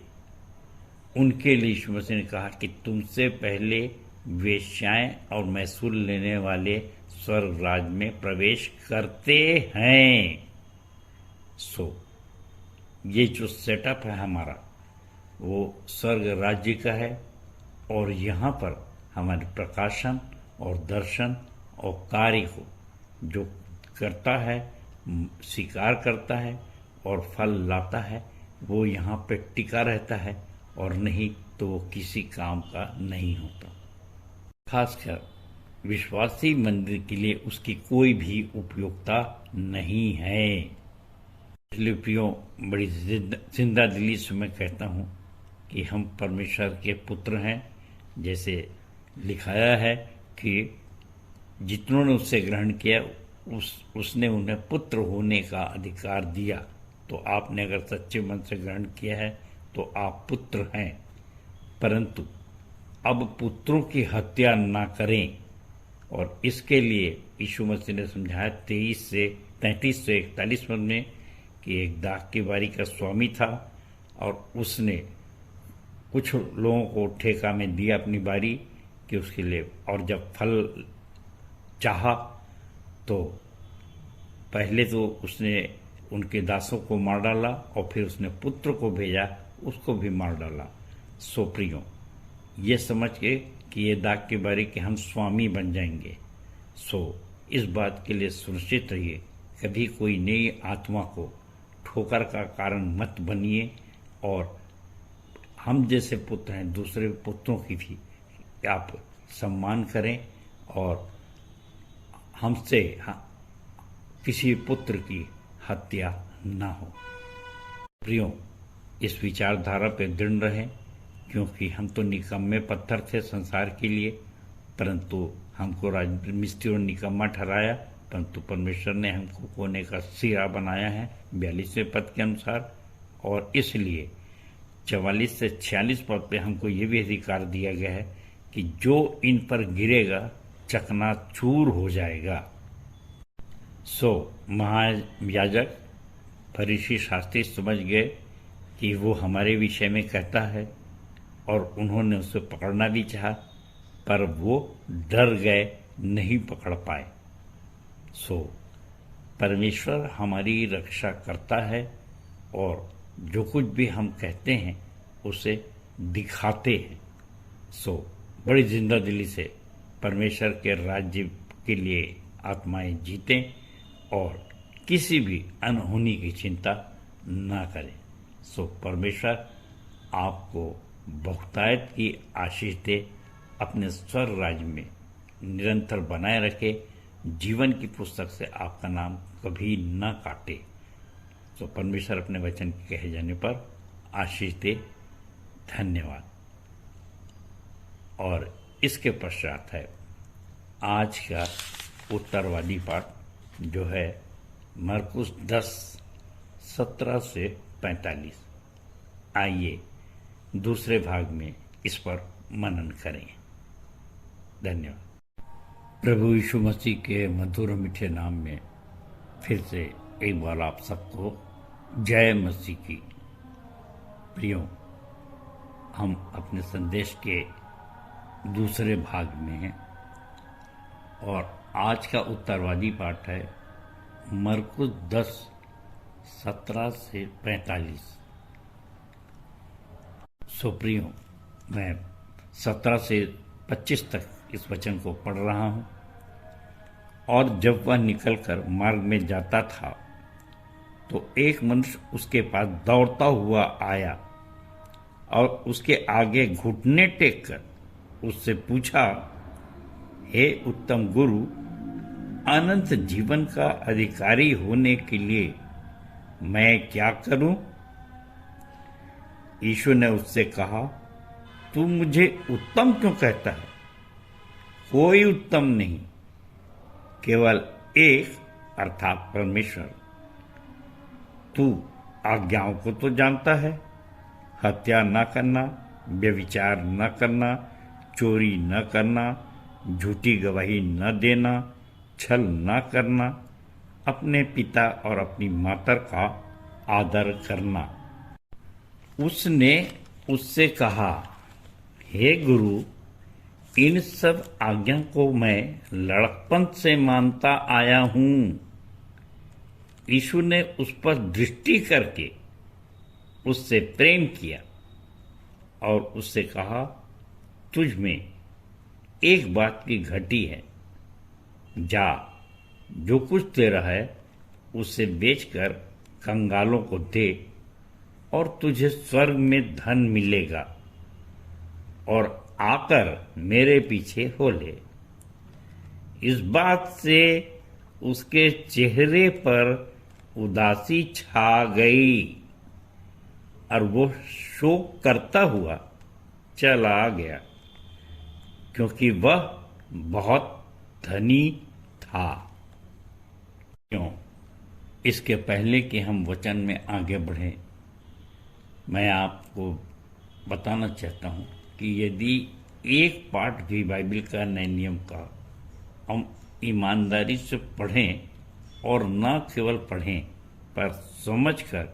S10: उनके लिए यीशु मसीह ने कहा कि तुमसे पहले वेश्याएं और महसूल लेने वाले स्वर्ग राज में प्रवेश करते हैं। सो ये जो सेटअप है हमारा वो स्वर्ग राज्य का है और यहाँ पर हमारे प्रकाशन और दर्शन और कार्य को जो करता है, स्वीकार करता है और फल लाता है, वो यहाँ पे टिका रहता है और नहीं तो वो किसी काम का नहीं होता। खासकर विश्वासी मंदिर के लिए उसकी कोई भी उपयोगिता नहीं है। इसलिए प्रियो, बड़ी जिंदा दिली से मैं कहता हूँ कि हम परमेश्वर के पुत्र हैं। जैसे लिखाया है कि जितनों ने उससे ग्रहण किया उसने उन्हें पुत्र होने का अधिकार दिया। तो आपने अगर सच्चे मन से ग्रहण किया है तो आप पुत्र हैं। परंतु अब पुत्रों की हत्या ना करें, और इसके लिए यीशु मसीह ने समझाया 33 से 41 पद में कि एक दाख की बारी का स्वामी था और उसने कुछ लोगों को ठेका में दिया अपनी बारी कि उसके लिए, और जब फल चाहा तो पहले तो उसने उनके दासों को मार डाला और फिर उसने पुत्र को भेजा, उसको भी मार डाला। सो प्रियो, ये समझ के कि ये दाग की बारी कि हम स्वामी बन जाएंगे। सो इस बात के लिए सुनिश्चित रहिए, कभी कोई नई आत्मा को ठोकर का कारण मत बनिए। और हम जैसे पुत्र हैं दूसरे पुत्रों की भी आप सम्मान करें और हमसे किसी पुत्र की हत्या ना हो। प्रियो, इस विचारधारा पे दृढ़ रहें, क्योंकि हम तो निकम्मे पत्थर थे संसार के लिए, परंतु हमको राजमिस्त्री और निकम्मा ठहराया, परंतु परमेश्वर ने हमको कोने का सिरा बनाया है 42वें पद के अनुसार। और इसलिए 44 से 46 पद पे हमको ये भी अधिकार दिया गया है कि जो इन पर गिरेगा चकनाचूर हो जाएगा। सो महायाजक फरीसी शास्त्री समझ गए कि वो हमारे विषय में कहता है और उन्होंने उसे पकड़ना भी चाहा, पर वो डर गए, नहीं पकड़ पाए। सो परमेश्वर हमारी रक्षा करता है और जो कुछ भी हम कहते हैं उसे दिखाते हैं। सो बड़ी जिंदा दिली से परमेश्वर के राज्य के लिए आत्माएं जीतें और किसी भी अनहोनी की चिंता ना करें। सो परमेश्वर आपको बहुतायत की आशीष दे, अपने स्वर्ग राज्य में निरंतर बनाए रखे, जीवन की पुस्तक से आपका नाम कभी न काटे। तो परमेश्वर अपने वचन के कहे जाने पर आशीष दे। धन्यवाद। और इसके पश्चात है आज का उत्तरवादी पाठ, जो है मरकुस 10:17 से 45। आइए दूसरे भाग में इस पर मनन करें। धन्यवाद। प्रभु यीशु मसीह के मधुर मीठे नाम में फिर से एक बार आप सबको जय मसीह की। प्रियो, हम अपने संदेश के दूसरे भाग में हैं और आज का उत्तरवादी पाठ है मरकुस 10:17 से 45। सो प्रियो, मैं 17 से 25 तक इस वचन को पढ़ रहा हूँ। और जब वह निकलकर मार्ग में जाता था तो एक मनुष्य उसके पास दौड़ता हुआ आया और उसके आगे घुटने टेक कर उससे पूछा, हे उत्तम गुरु, अनंत जीवन का अधिकारी होने के लिए मैं क्या करूं? यीशु ने उससे कहा, तू मुझे उत्तम क्यों कहता है? कोई उत्तम नहीं, केवल एक, अर्थात परमेश्वर। तू आज्ञाओं को तो जानता है, हत्या न करना, व्यभिचार न करना, चोरी न करना, झूठी गवाही न देना, छल न करना, अपने पिता और अपनी माता का आदर करना। उसने उससे कहा, हे गुरु, इन सब आज्ञा को मैं लड़कपन से मानता आया हूं। यीशु ने उस पर दृष्टि करके उससे प्रेम किया और उससे कहा, तुझ में एक बात की घटी है, जा, जो कुछ तेरा है उसे बेचकर कंगालों को दे और तुझे स्वर्ग में धन मिलेगा, और आकर मेरे पीछे हो ले। इस बात से उसके चेहरे पर उदासी छा गई और वो शोक करता हुआ चला गया, क्योंकि वह बहुत धनी था। क्यों? इसके पहले कि हम वचन में आगे बढ़ें, मैं आपको बताना चाहता हूं कि यदि एक पाठ भी बाइबल का नए नियम का हम ईमानदारी से पढ़ें और न केवल पढ़ें पर समझकर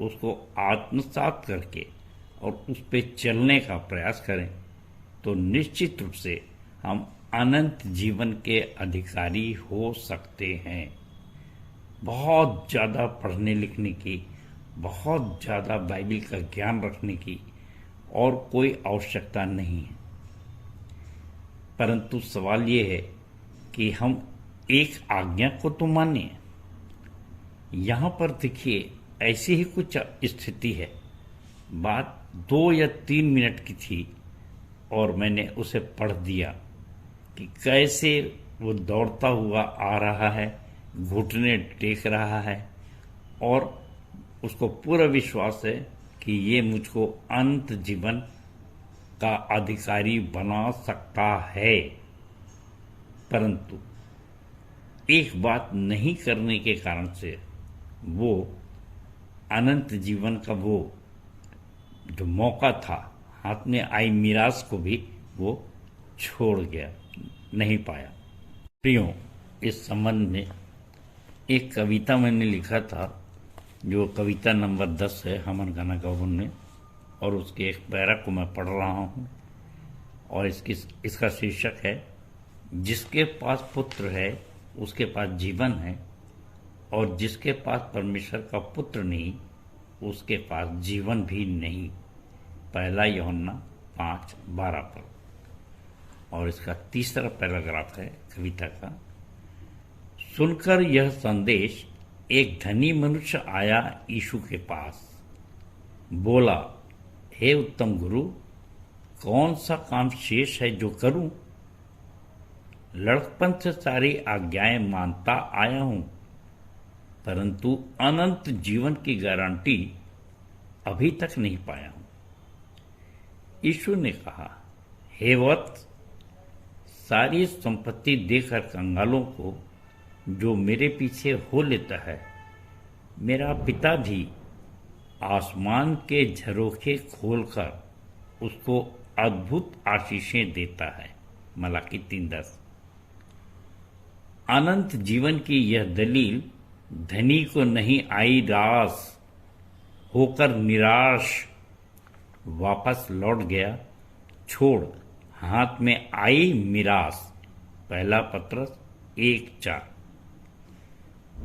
S10: उसको आत्मसात करके और उस पे चलने का प्रयास करें, तो निश्चित रूप से हम अनंत जीवन के अधिकारी हो सकते हैं। बहुत ज़्यादा पढ़ने लिखने की, बहुत ज़्यादा बाइबल का ज्ञान रखने की और कोई आवश्यकता नहीं है, परंतु सवाल ये है कि हम एक आज्ञा को तो माने। यहाँ पर देखिए, ऐसी ही कुछ स्थिति है। बात 2 या 3 मिनट की थी और मैंने उसे पढ़ दिया कि कैसे वो दौड़ता हुआ आ रहा है, घुटने टेक रहा है और उसको पूरा विश्वास है कि ये मुझको अनंत जीवन का अधिकारी बना सकता है, परंतु एक बात नहीं करने के कारण से वो अनंत जीवन का वो जो मौका था, हाथ में आई मीरास को भी वो छोड़ गया, नहीं पाया। प्रियो, इस संबंध में एक कविता मैंने लिखा था, जो कविता नंबर 10 है हमन गाना गवन में, और उसके एक पैरा को मैं पढ़ रहा हूँ और इसका शीर्षक है, जिसके पास पुत्र है उसके पास जीवन है, और जिसके पास परमेश्वर का पुत्र नहीं उसके पास जीवन भी नहीं। 1 यूहन्ना 5:12 पर। और इसका तीसरा पैराग्राफ है कविता का, सुनकर यह संदेश एक धनी मनुष्य आया यीशु के पास, बोला, हे उत्तम गुरु, कौन सा काम शेष है जो करूं? लड़कपन से सारी आज्ञाएं मानता आया हूं, परंतु अनंत जीवन की गारंटी अभी तक नहीं पाया हूं। यीशु ने कहा, हे वत्स, सारी संपत्ति देकर कंगालों को जो मेरे पीछे हो लेता है, मेरा पिता भी आसमान के झरोखे खोलकर उसको अद्भुत आशीषें देता है। मलाकी 3:10। अनंत जीवन की यह दलील धनी को नहीं आई रास होकर निराश वापस लौट गया, छोड़ हाथ में आई मिरास। 1 पत्रस 1:4।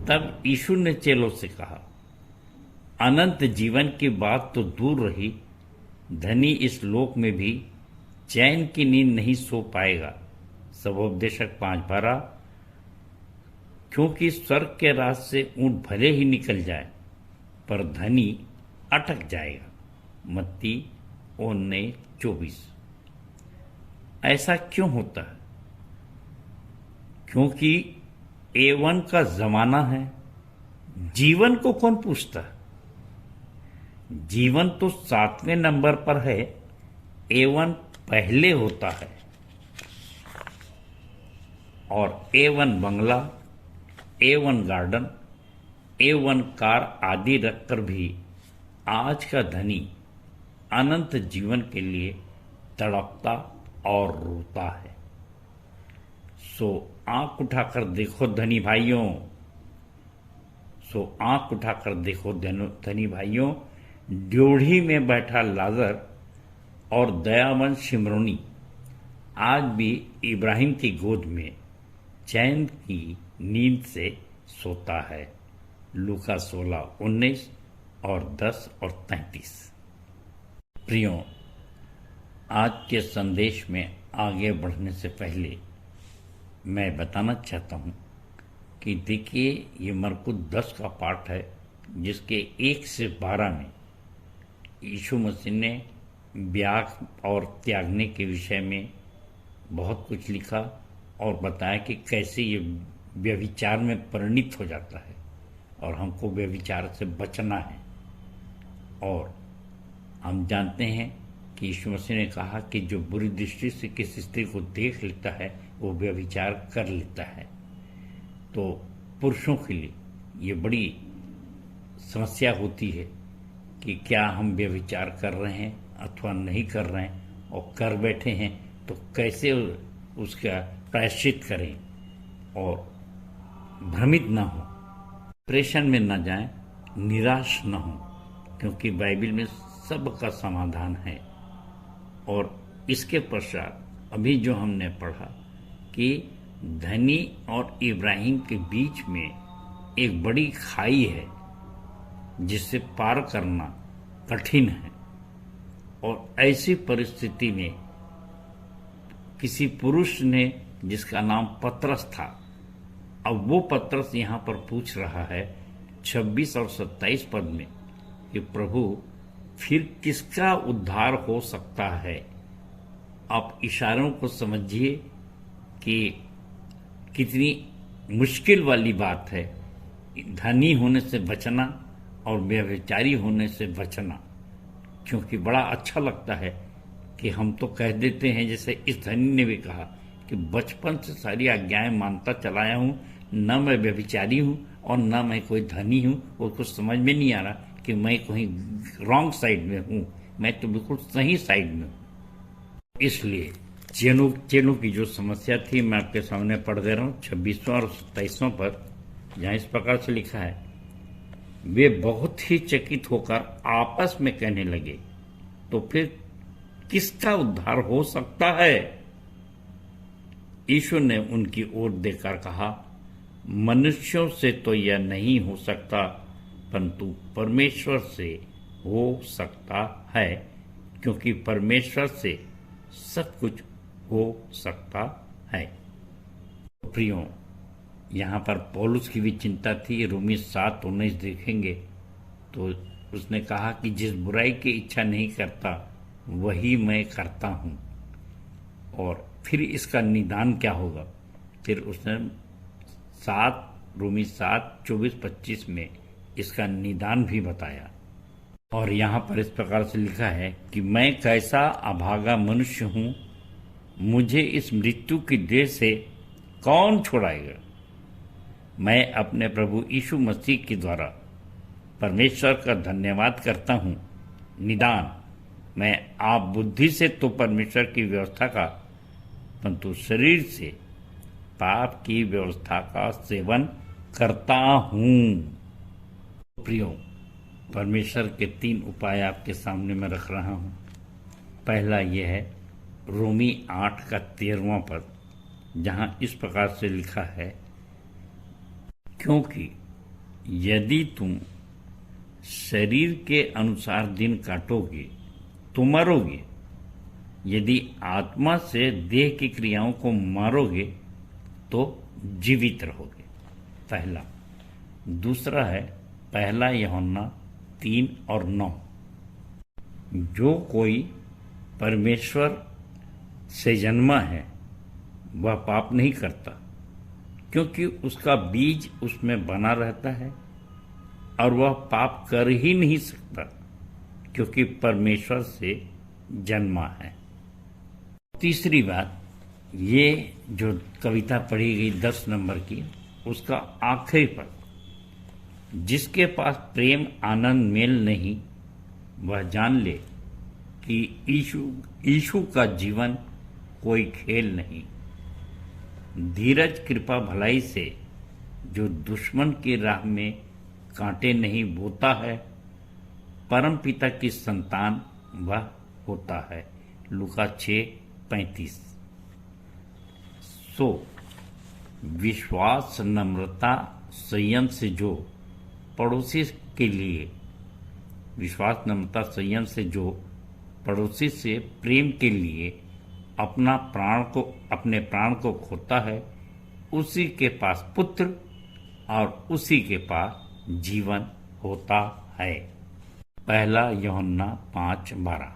S10: तब यीशु ने चेलों से कहा, अनंत जीवन की बात तो दूर रही, धनी इस लोक में भी चैन की नींद नहीं सो पाएगा सबोपदेशक 5:12, क्योंकि स्वर्ग के राज से ऊंट भले ही निकल जाए पर धनी अटक जाएगा। मत्ती 19:24। ऐसा क्यों होता है? क्योंकि A1 का जमाना है। जीवन को कौन पूछता है? जीवन तो 7वें नंबर पर है, A1 पहले होता है। और A1 बंगला, A1 गार्डन, A1 कार आदि रखकर भी आज का धनी अनंत जीवन के लिए तड़पता और रोता है। सो आंख उठाकर देखो धनी भाइयों, धनी भाइयों, ड्योढ़ी में बैठा लाजर और दयावंत शिमरोनी आज भी इब्राहिम की गोद में चैन की नींद से सोता है। लूका 16:19 और 10 और 33। प्रियो, आज के संदेश में आगे बढ़ने से पहले मैं बताना चाहता हूँ कि देखिए, ये मरकुस 10 का पाठ है जिसके 1 से 12 में यीशु मसीह ने ब्याह और त्यागने के विषय में बहुत कुछ लिखा और बताया कि कैसे ये व्यभिचार में परिणित हो जाता है और हमको व्यभिचार से बचना है। और हम जानते हैं कि यीशु मसीह ने कहा कि जो बुरी दृष्टि से किसी स्त्री को देख लेता है वो व्यभिचार कर लेता है। तो पुरुषों के लिए ये बड़ी समस्या होती है कि क्या हम व्यभिचार कर रहे हैं अथवा नहीं कर रहे हैं, और कर बैठे हैं तो कैसे उसका प्रायश्चित करें और भ्रमित न हो, प्रेषण में न जाएं, निराश न हो, क्योंकि बाइबल में सबका समाधान है। और इसके पश्चात अभी जो हमने पढ़ा कि धनी और इब्राहिम के बीच में एक बड़ी खाई है जिससे पार करना कठिन है। और ऐसी परिस्थिति में किसी पुरुष ने, जिसका नाम पतरस था, अब वो पतरस यहाँ पर पूछ रहा है 26 और 27 पद में कि प्रभु फिर किसका उद्धार हो सकता है। आप इशारों को समझिए कि कितनी मुश्किल वाली बात है धनी होने से बचना और व्यभिचारी होने से बचना। क्योंकि बड़ा अच्छा लगता है कि हम तो कह देते हैं, जैसे इस धनी ने भी कहा कि बचपन से सारी आज्ञाएं मानता चलाया हूँ, न मैं व्यभिचारी हूँ और न मैं कोई धनी हूँ। और कुछ समझ में नहीं आ रहा कि मैं कहीं रॉन्ग साइड में हूँ, मैं तो बिल्कुल सही साइड में हूँ। इसलिए चेलों की जो समस्या थी मैं आपके सामने पढ़ दे रहा हूँ 26वां और 27वां पर, जहाँ इस प्रकार से लिखा है, वे बहुत ही चकित होकर आपस में कहने लगे, तो फिर किसका उद्धार हो सकता है। यीशु ने उनकी ओर देखकर कहा, मनुष्यों से तो यह नहीं हो सकता, परंतु परमेश्वर से हो सकता है, क्योंकि परमेश्वर से सब कुछ हो सकता है। प्रियो, यहाँ पर पौलुस की भी चिंता थी। रोमी 7:19 देखेंगे तो उसने कहा कि जिस बुराई की इच्छा नहीं करता वही मैं करता हूँ। और फिर इसका निदान क्या होगा। फिर उसने रोमी 7:24-25 में इसका निदान भी बताया। और यहाँ पर इस प्रकार से लिखा है कि मैं कैसा अभागा मनुष्य हूँ, मुझे इस मृत्यु की देह से कौन छुड़ाएगा। मैं अपने प्रभु यीशु मसीह के द्वारा परमेश्वर का धन्यवाद करता हूँ। निदान, मैं आप बुद्धि से तो परमेश्वर की व्यवस्था का, परंतु शरीर से पाप की व्यवस्था का सेवन करता हूँ। प्रियो, परमेश्वर के 3 उपाय आपके सामने मैं रख रहा हूँ। पहला यह है रोमी 8:13 पद, जहाँ इस प्रकार से लिखा है, क्योंकि यदि तुम शरीर के अनुसार दिन काटोगे तो मरोगे, यदि आत्मा से देह की क्रियाओं को मारोगे तो जीवित रहोगे। पहला। दूसरा है पहला यूहन्ना 3 और 9। जो कोई परमेश्वर से जन्मा है वह पाप नहीं करता, क्योंकि उसका बीज उसमें बना रहता है और वह पाप कर ही नहीं सकता, क्योंकि परमेश्वर से जन्मा है। तीसरी बात, ये जो कविता पढ़ी गई 10 नंबर की, उसका आखिरी पद, जिसके पास प्रेम आनंद मेल नहीं वह जान ले कि यीशु का जीवन कोई खेल नहीं। धीरज कृपा भलाई से जो दुश्मन की राह में कांटे नहीं बोता है, परम पिता की संतान वह होता है। लूका 6:35। सो विश्वास नम्रता संयम से जो पड़ोसी के लिए पड़ोसी से प्रेम के लिए अपने प्राण को खोता है, उसी के पास पुत्र और उसी के पास जीवन होता है। पहला यूहन्ना 5:12।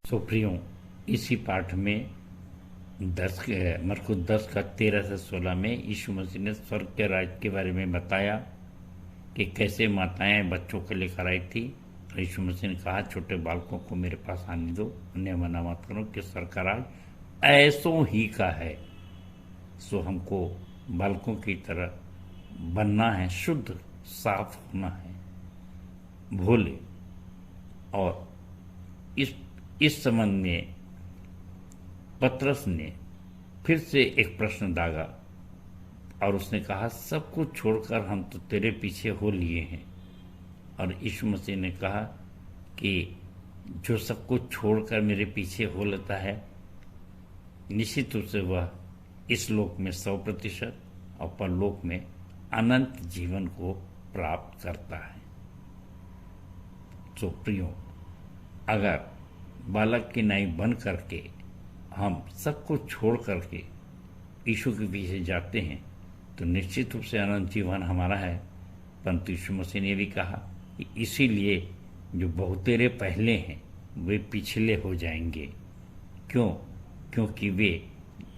S10: सो प्रियो, इसी पाठ में मरकुस 10 का 13 से 16 में यीशु मसीह ने स्वर्ग के राज्य के बारे में बताया कि कैसे माताएं बच्चों को लेकर आई थी। यीशु मसीह ने कहा, छोटे बालकों को मेरे पास आने दो, उन्हें मना मत करो, कि स्वर्ग का राज्य ऐसों ही का है। सो हमको बालकों की तरह बनना है, शुद्ध साफ होना है, भोले। और इस संबंध में पतरस ने फिर से एक प्रश्न दागा और उसने कहा, सब कुछ छोड़कर हम तो तेरे पीछे हो लिए हैं। और यीशु मसीह ने कहा कि जो सब कुछ छोड़कर मेरे पीछे हो लेता है, निश्चित रूप से वह इस लोक में 100% और परलोक में अनंत जीवन को प्राप्त करता है। तो प्रियो, अगर बालक की नाई बन करके हम सब कुछ छोड़ करके यीशु के पीछे जाते हैं तो निश्चित रूप से अनंत जीवन हमारा है। परंतु यीशु मसीह ने भी कहा कि इसीलिए जो बहुतेरे पहले हैं वे पिछले हो जाएंगे। क्यों? क्योंकि वे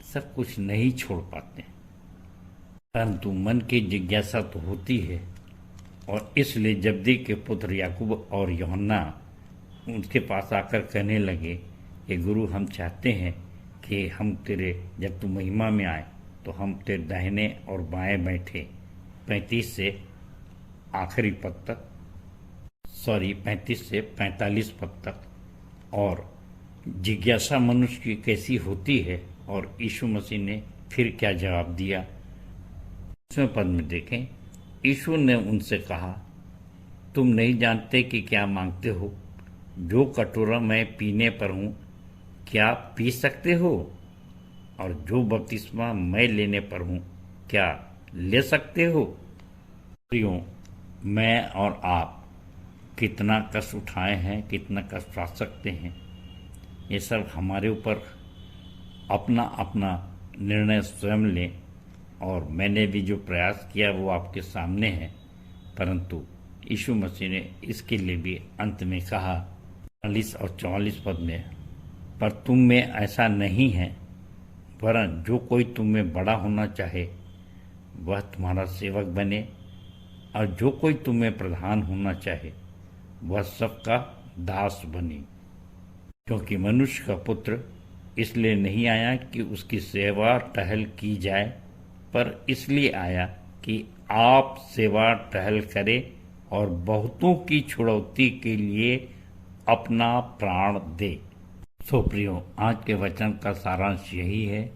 S10: सब कुछ नहीं छोड़ पाते, परंतु मन की जिज्ञासा तो होती है। और इसलिए जब्दी के पुत्र याकूब और यूहन्ना उनके पास आकर कहने लगे कि गुरु, हम चाहते हैं कि हम तेरे, जब तू महिमा में आए तो हम तेरे दाहिने और बाएं बैठे। 35 से आखिरी पद तक, 35 से 45 पद तक। और जिज्ञासा मनुष्य की कैसी होती है और यीशु मसीह ने फिर क्या जवाब दिया, इसमें पद में देखें। यीशु ने उनसे कहा, तुम नहीं जानते कि क्या मांगते हो? जो कटोरा मैं पीने पर हूँ क्या पी सकते हो? और जो बपतिस्मा मैं लेने पर हूँ क्या ले सकते हो? प्रियो, मैं और आप कितना कष्ट उठाए हैं, कितना कष्ट उठा सकते हैं, ये सब हमारे ऊपर अपना अपना निर्णय स्वयं लें। और मैंने भी जो प्रयास किया वो आपके सामने है। परंतु यीशु मसीह ने इसके लिए भी अंत में कहा 43 और 44 पद में, पर तुम में ऐसा नहीं है, वरन जो कोई तुम में बड़ा होना चाहे वह तुम्हारा सेवक बने, और जो कोई तुम में प्रधान होना चाहे वह सबका दास बने। क्योंकि मनुष्य का पुत्र इसलिए नहीं आया कि उसकी सेवा टहल की जाए, पर इसलिए आया कि आप सेवा टहल करें और बहुतों की छुड़ौती के लिए अपना प्राण दे। सो प्रियो, आज के वचन का सारांश यही है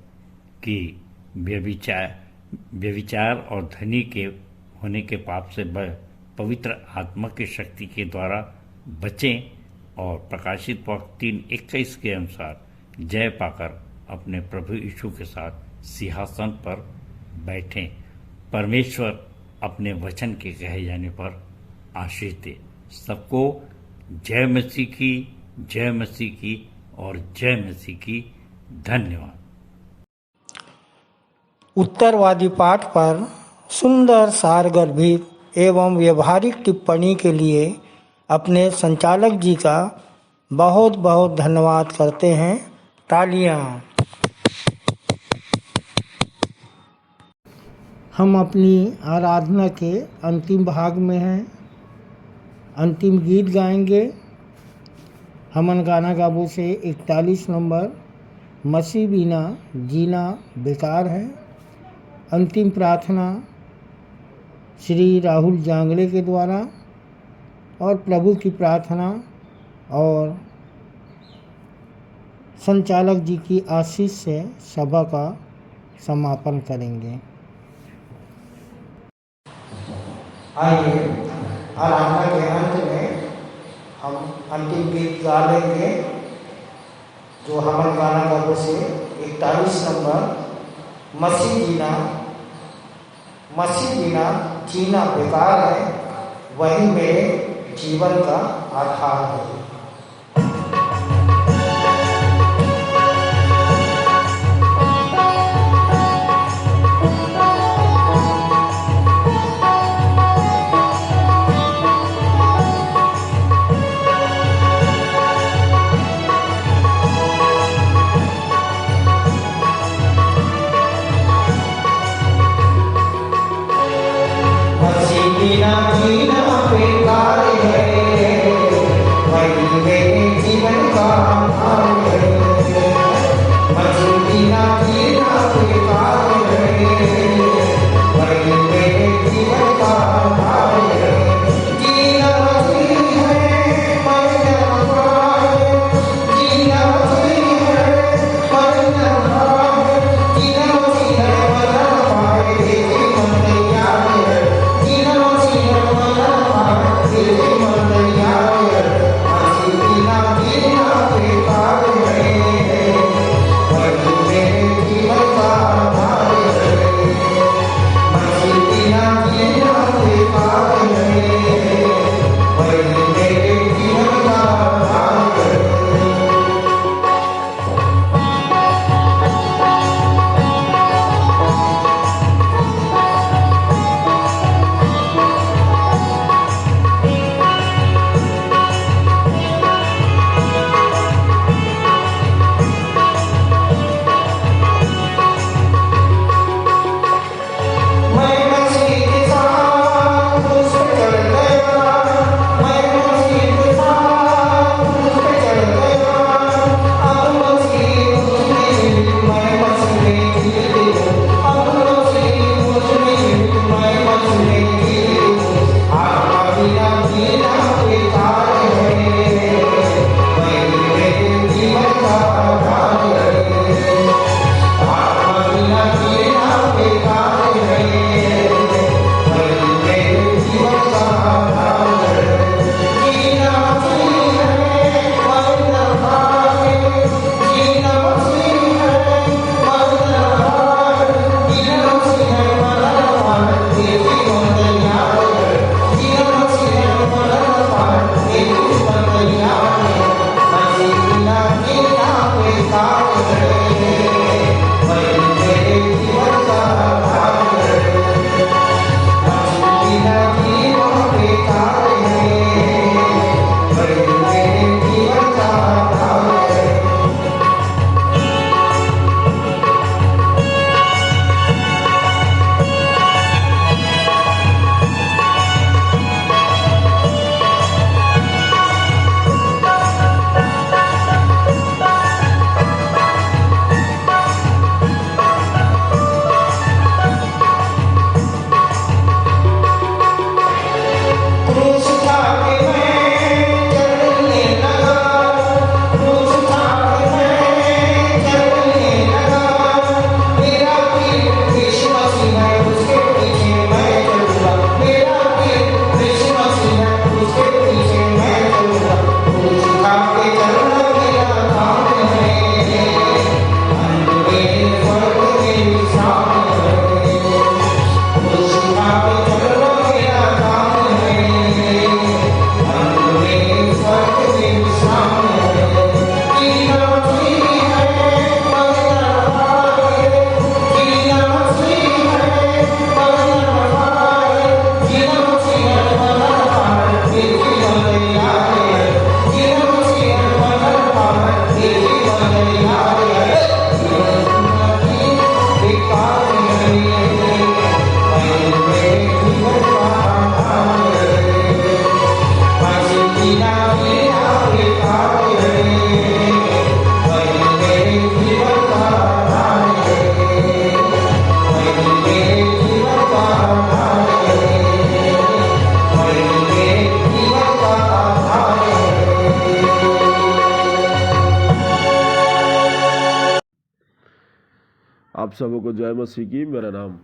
S10: कि व्यभिचार और धनी के होने के पाप से पवित्र आत्मा की शक्ति के द्वारा बचें और प्रकाशित वाक्य 3:21 के अनुसार जय पाकर अपने प्रभु यीशु के साथ सिंहासन पर बैठें। परमेश्वर अपने वचन के कहे जाने पर आशीष दे। सबको जय मसीह की, जय मसीह की, और जय मसीह की। धन्यवाद।
S1: उत्तरवादी पाठ पर सुंदर सारगर्भित एवं व्यवहारिक टिप्पणी के लिए अपने संचालक जी का बहुत बहुत धन्यवाद करते हैं। तालियां। हम अपनी आराधना के अंतिम भाग में हैं। अंतिम गीत गाएंगे। हमन गाना गाबो से 41 नंबर मसीह बिना जीना बेकार है। अंतिम प्रार्थना श्री राहुल जांगले के द्वारा और प्रभु की प्रार्थना और संचालक जी की आशीष से सभा का समापन करेंगे। आइए आराधना के अंत में हम अंतिम गीत गा लेंगे जो हमन गाना गाबो से 41 नंबर मसीह बिना जीना बेकार है, वही मेरे जीवन का आधार है। बिना जीना बेकार है, वही मेरे जीवन का आधार है। मसीह बिना जीना बेकार है, वही मेरे जीवन का आधार है। जीना मसीह है, मरना है। जीना मसीह है, मरना है। जीना मसीह है, मरना है। जीवन तैयार है। जीना मसीह है,
S11: आप सबको जय मसीह की। मेरा नाम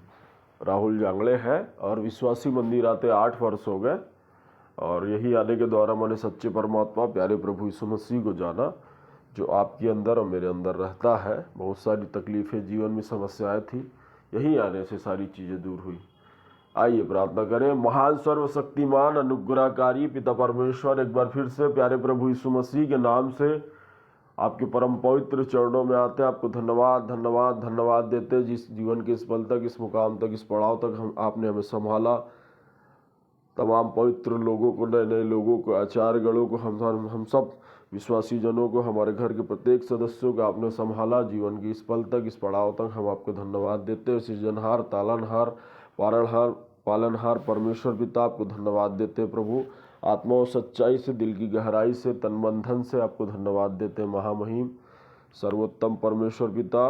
S11: राहुल जांगड़े है और विश्वासी मंदिर आते 8 वर्ष हो गए और यही आने के द्वारा मैंने सच्चे परमात्मा प्यारे प्रभु यीशु मसीह को जाना, जो आपके अंदर और मेरे अंदर रहता है। बहुत सारी तकलीफ़ें, जीवन में समस्याएं थी, यही आने से सारी चीज़ें दूर हुई। आइए प्रार्थना करें। महान सर्वशक्तिमान अनुग्रहकारी पिता परमेश्वर, एक बार फिर से प्यारे प्रभु यीशु मसीह के नाम से आपके परम पवित्र चरणों में आते हैं। आपको धन्यवाद धन्यवाद धन्यवाद देते हैं, जिस जीवन के इस पल तक, इस मुकाम तक, इस पड़ाव तक आपने हमें संभाला। तमाम पवित्र लोगों को, नए नए लोगों को, आचार्यगणों को, हम सब विश्वासी जनों को, हमारे घर के प्रत्येक सदस्यों को आपने संभाला। जीवन के इस पल तक, इस पड़ाव तक हम आपको धन्यवाद देते हैं। सृजनहार, तालनहार, पालनहार परमेश्वर पिता, आपको धन्यवाद देते हैं प्रभु। आत्मा और सच्चाई से, दिल की गहराई से, तन मन धन से आपको धन्यवाद देते हैं। महामहिम सर्वोत्तम परमेश्वर पिता,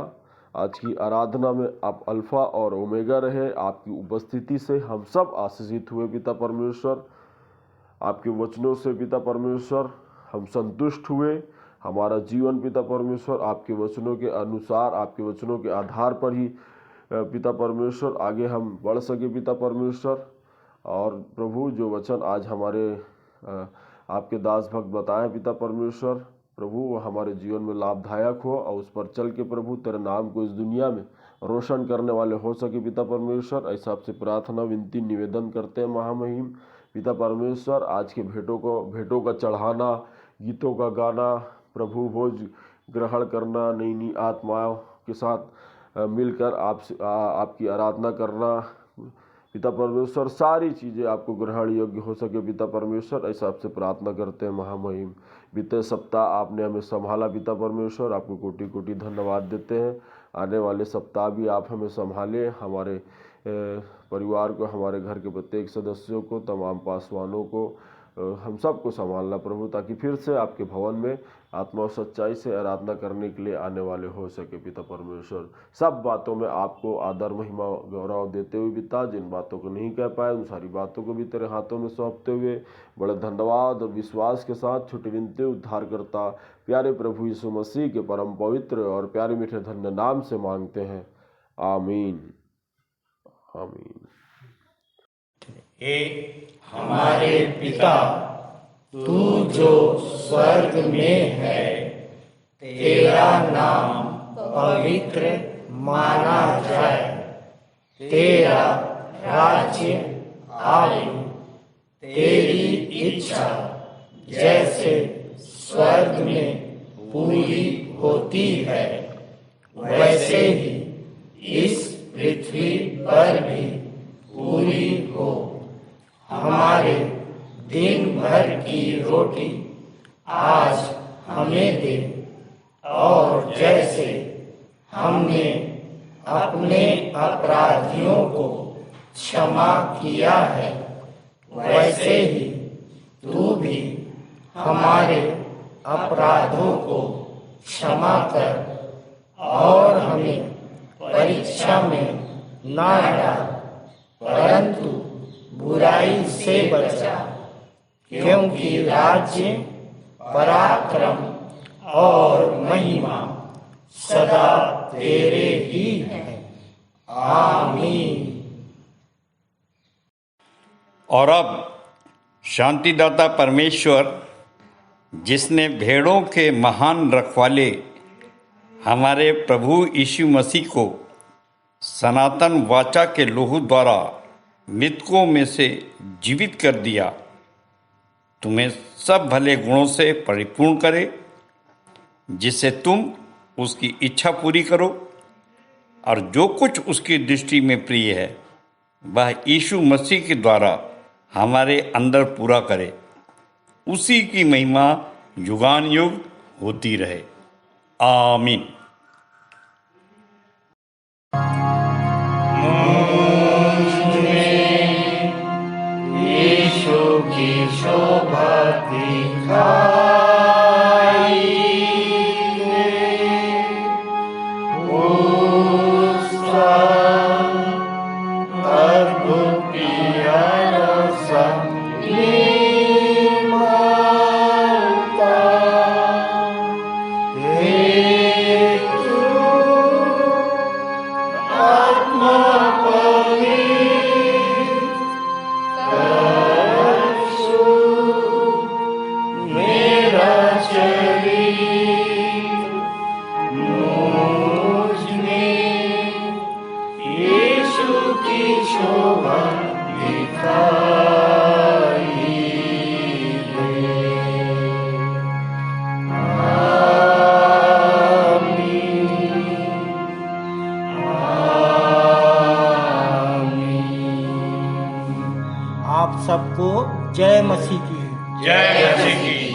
S11: आज की आराधना में आप अल्फा और ओमेगा रहे। आपकी उपस्थिति से हम सब आशीषित हुए पिता परमेश्वर। आपके वचनों से पिता परमेश्वर हम संतुष्ट हुए। हमारा जीवन पिता परमेश्वर आपके वचनों के अनुसार, आपके वचनों के आधार पर ही पिता परमेश्वर आगे हम बढ़ सके पिता परमेश्वर। और प्रभु, जो वचन आज हमारे आपके दास भक्त बताएं पिता परमेश्वर, प्रभु वो हमारे जीवन में लाभदायक हो और उस पर चल के प्रभु तेरे नाम को इस दुनिया में रोशन करने वाले हो सके पिता परमेश्वर। ऐसा आपसे प्रार्थना, विनती, निवेदन करते हैं महामहिम पिता परमेश्वर। आज के भेंटों का चढ़ाना, गीतों का गाना, प्रभु भोज ग्रहण करना, नई नई आत्माओं के साथ मिलकर आपकी आराधना करना पिता परमेश्वर, सारी चीज़ें आपको ग्रहण योग्य हो सके पिता परमेश्वर। ऐसा आपसे प्रार्थना करते हैं महामहिम। बीते सप्ताह आपने हमें संभाला पिता परमेश्वर, आपको कोटि कोटि धन्यवाद देते हैं। आने वाले सप्ताह भी आप हमें संभालें, हमारे परिवार को, हमारे घर के प्रत्येक सदस्यों को, तमाम पासवानों को, हम सबको संभालना प्रभु, ताकि फिर से आपके भवन में आत्मा और सच्चाई से आराधना करने के लिए आने वाले हो सके पिता परमेश्वर। सब बातों में आपको आदर, महिमा, गौरव देते हुए पिता, जिन बातों को नहीं कह पाए उन सारी बातों को भी तेरे हाथों में सौंपते हुए बड़े धन्यवाद और विश्वास के साथ छुट्टी विनते उद्धार करता प्यारे प्रभु यीशु मसीह के परम पवित्र और प्यारे मीठे धन्य नाम से मांगते हैं, आमीन आमीन।
S3: हे हमारे पिता, तू जो स्वर्ग में है, तेरा नाम पवित्र माना जाए, तेरा राज्य आए, तेरी इच्छा जैसे स्वर्ग में पूरी होती है वैसे ही इस पृथ्वी पर भी पूरी हो। हमारे दिन भर की रोटी आज हमें दे, और जैसे हमने अपने अपराधियों को क्षमा किया है वैसे ही तू भी हमारे अपराधों को क्षमा कर, और हमें परीक्षा में ना डाल, परंतु बुराई से बचा, क्योंकि राज्य, पराक्रम और महिमा सदा तेरे ही हैं, आमीन।
S10: और अब शांतिदाता परमेश्वर, जिसने भेड़ों के महान रखवाले हमारे प्रभु यीशु मसीह को सनातन वाचा के लोहू द्वारा मृतकों में से जीवित कर दिया, तुम्हें सब भले गुणों से परिपूर्ण करे, जिससे तुम उसकी इच्छा पूरी करो और जो कुछ उसकी दृष्टि में प्रिय है वह यीशु मसीह के द्वारा हमारे अंदर पूरा करे। उसी की महिमा युगान युग होती रहे, आमीन।
S3: यीशु की शोभा दिखाई उसका अद्भुत प्यारा संगीत माता हे तू की शोभा दिखाई दे।
S1: आप सबको जय मसीह की।
S3: जय मसीह की।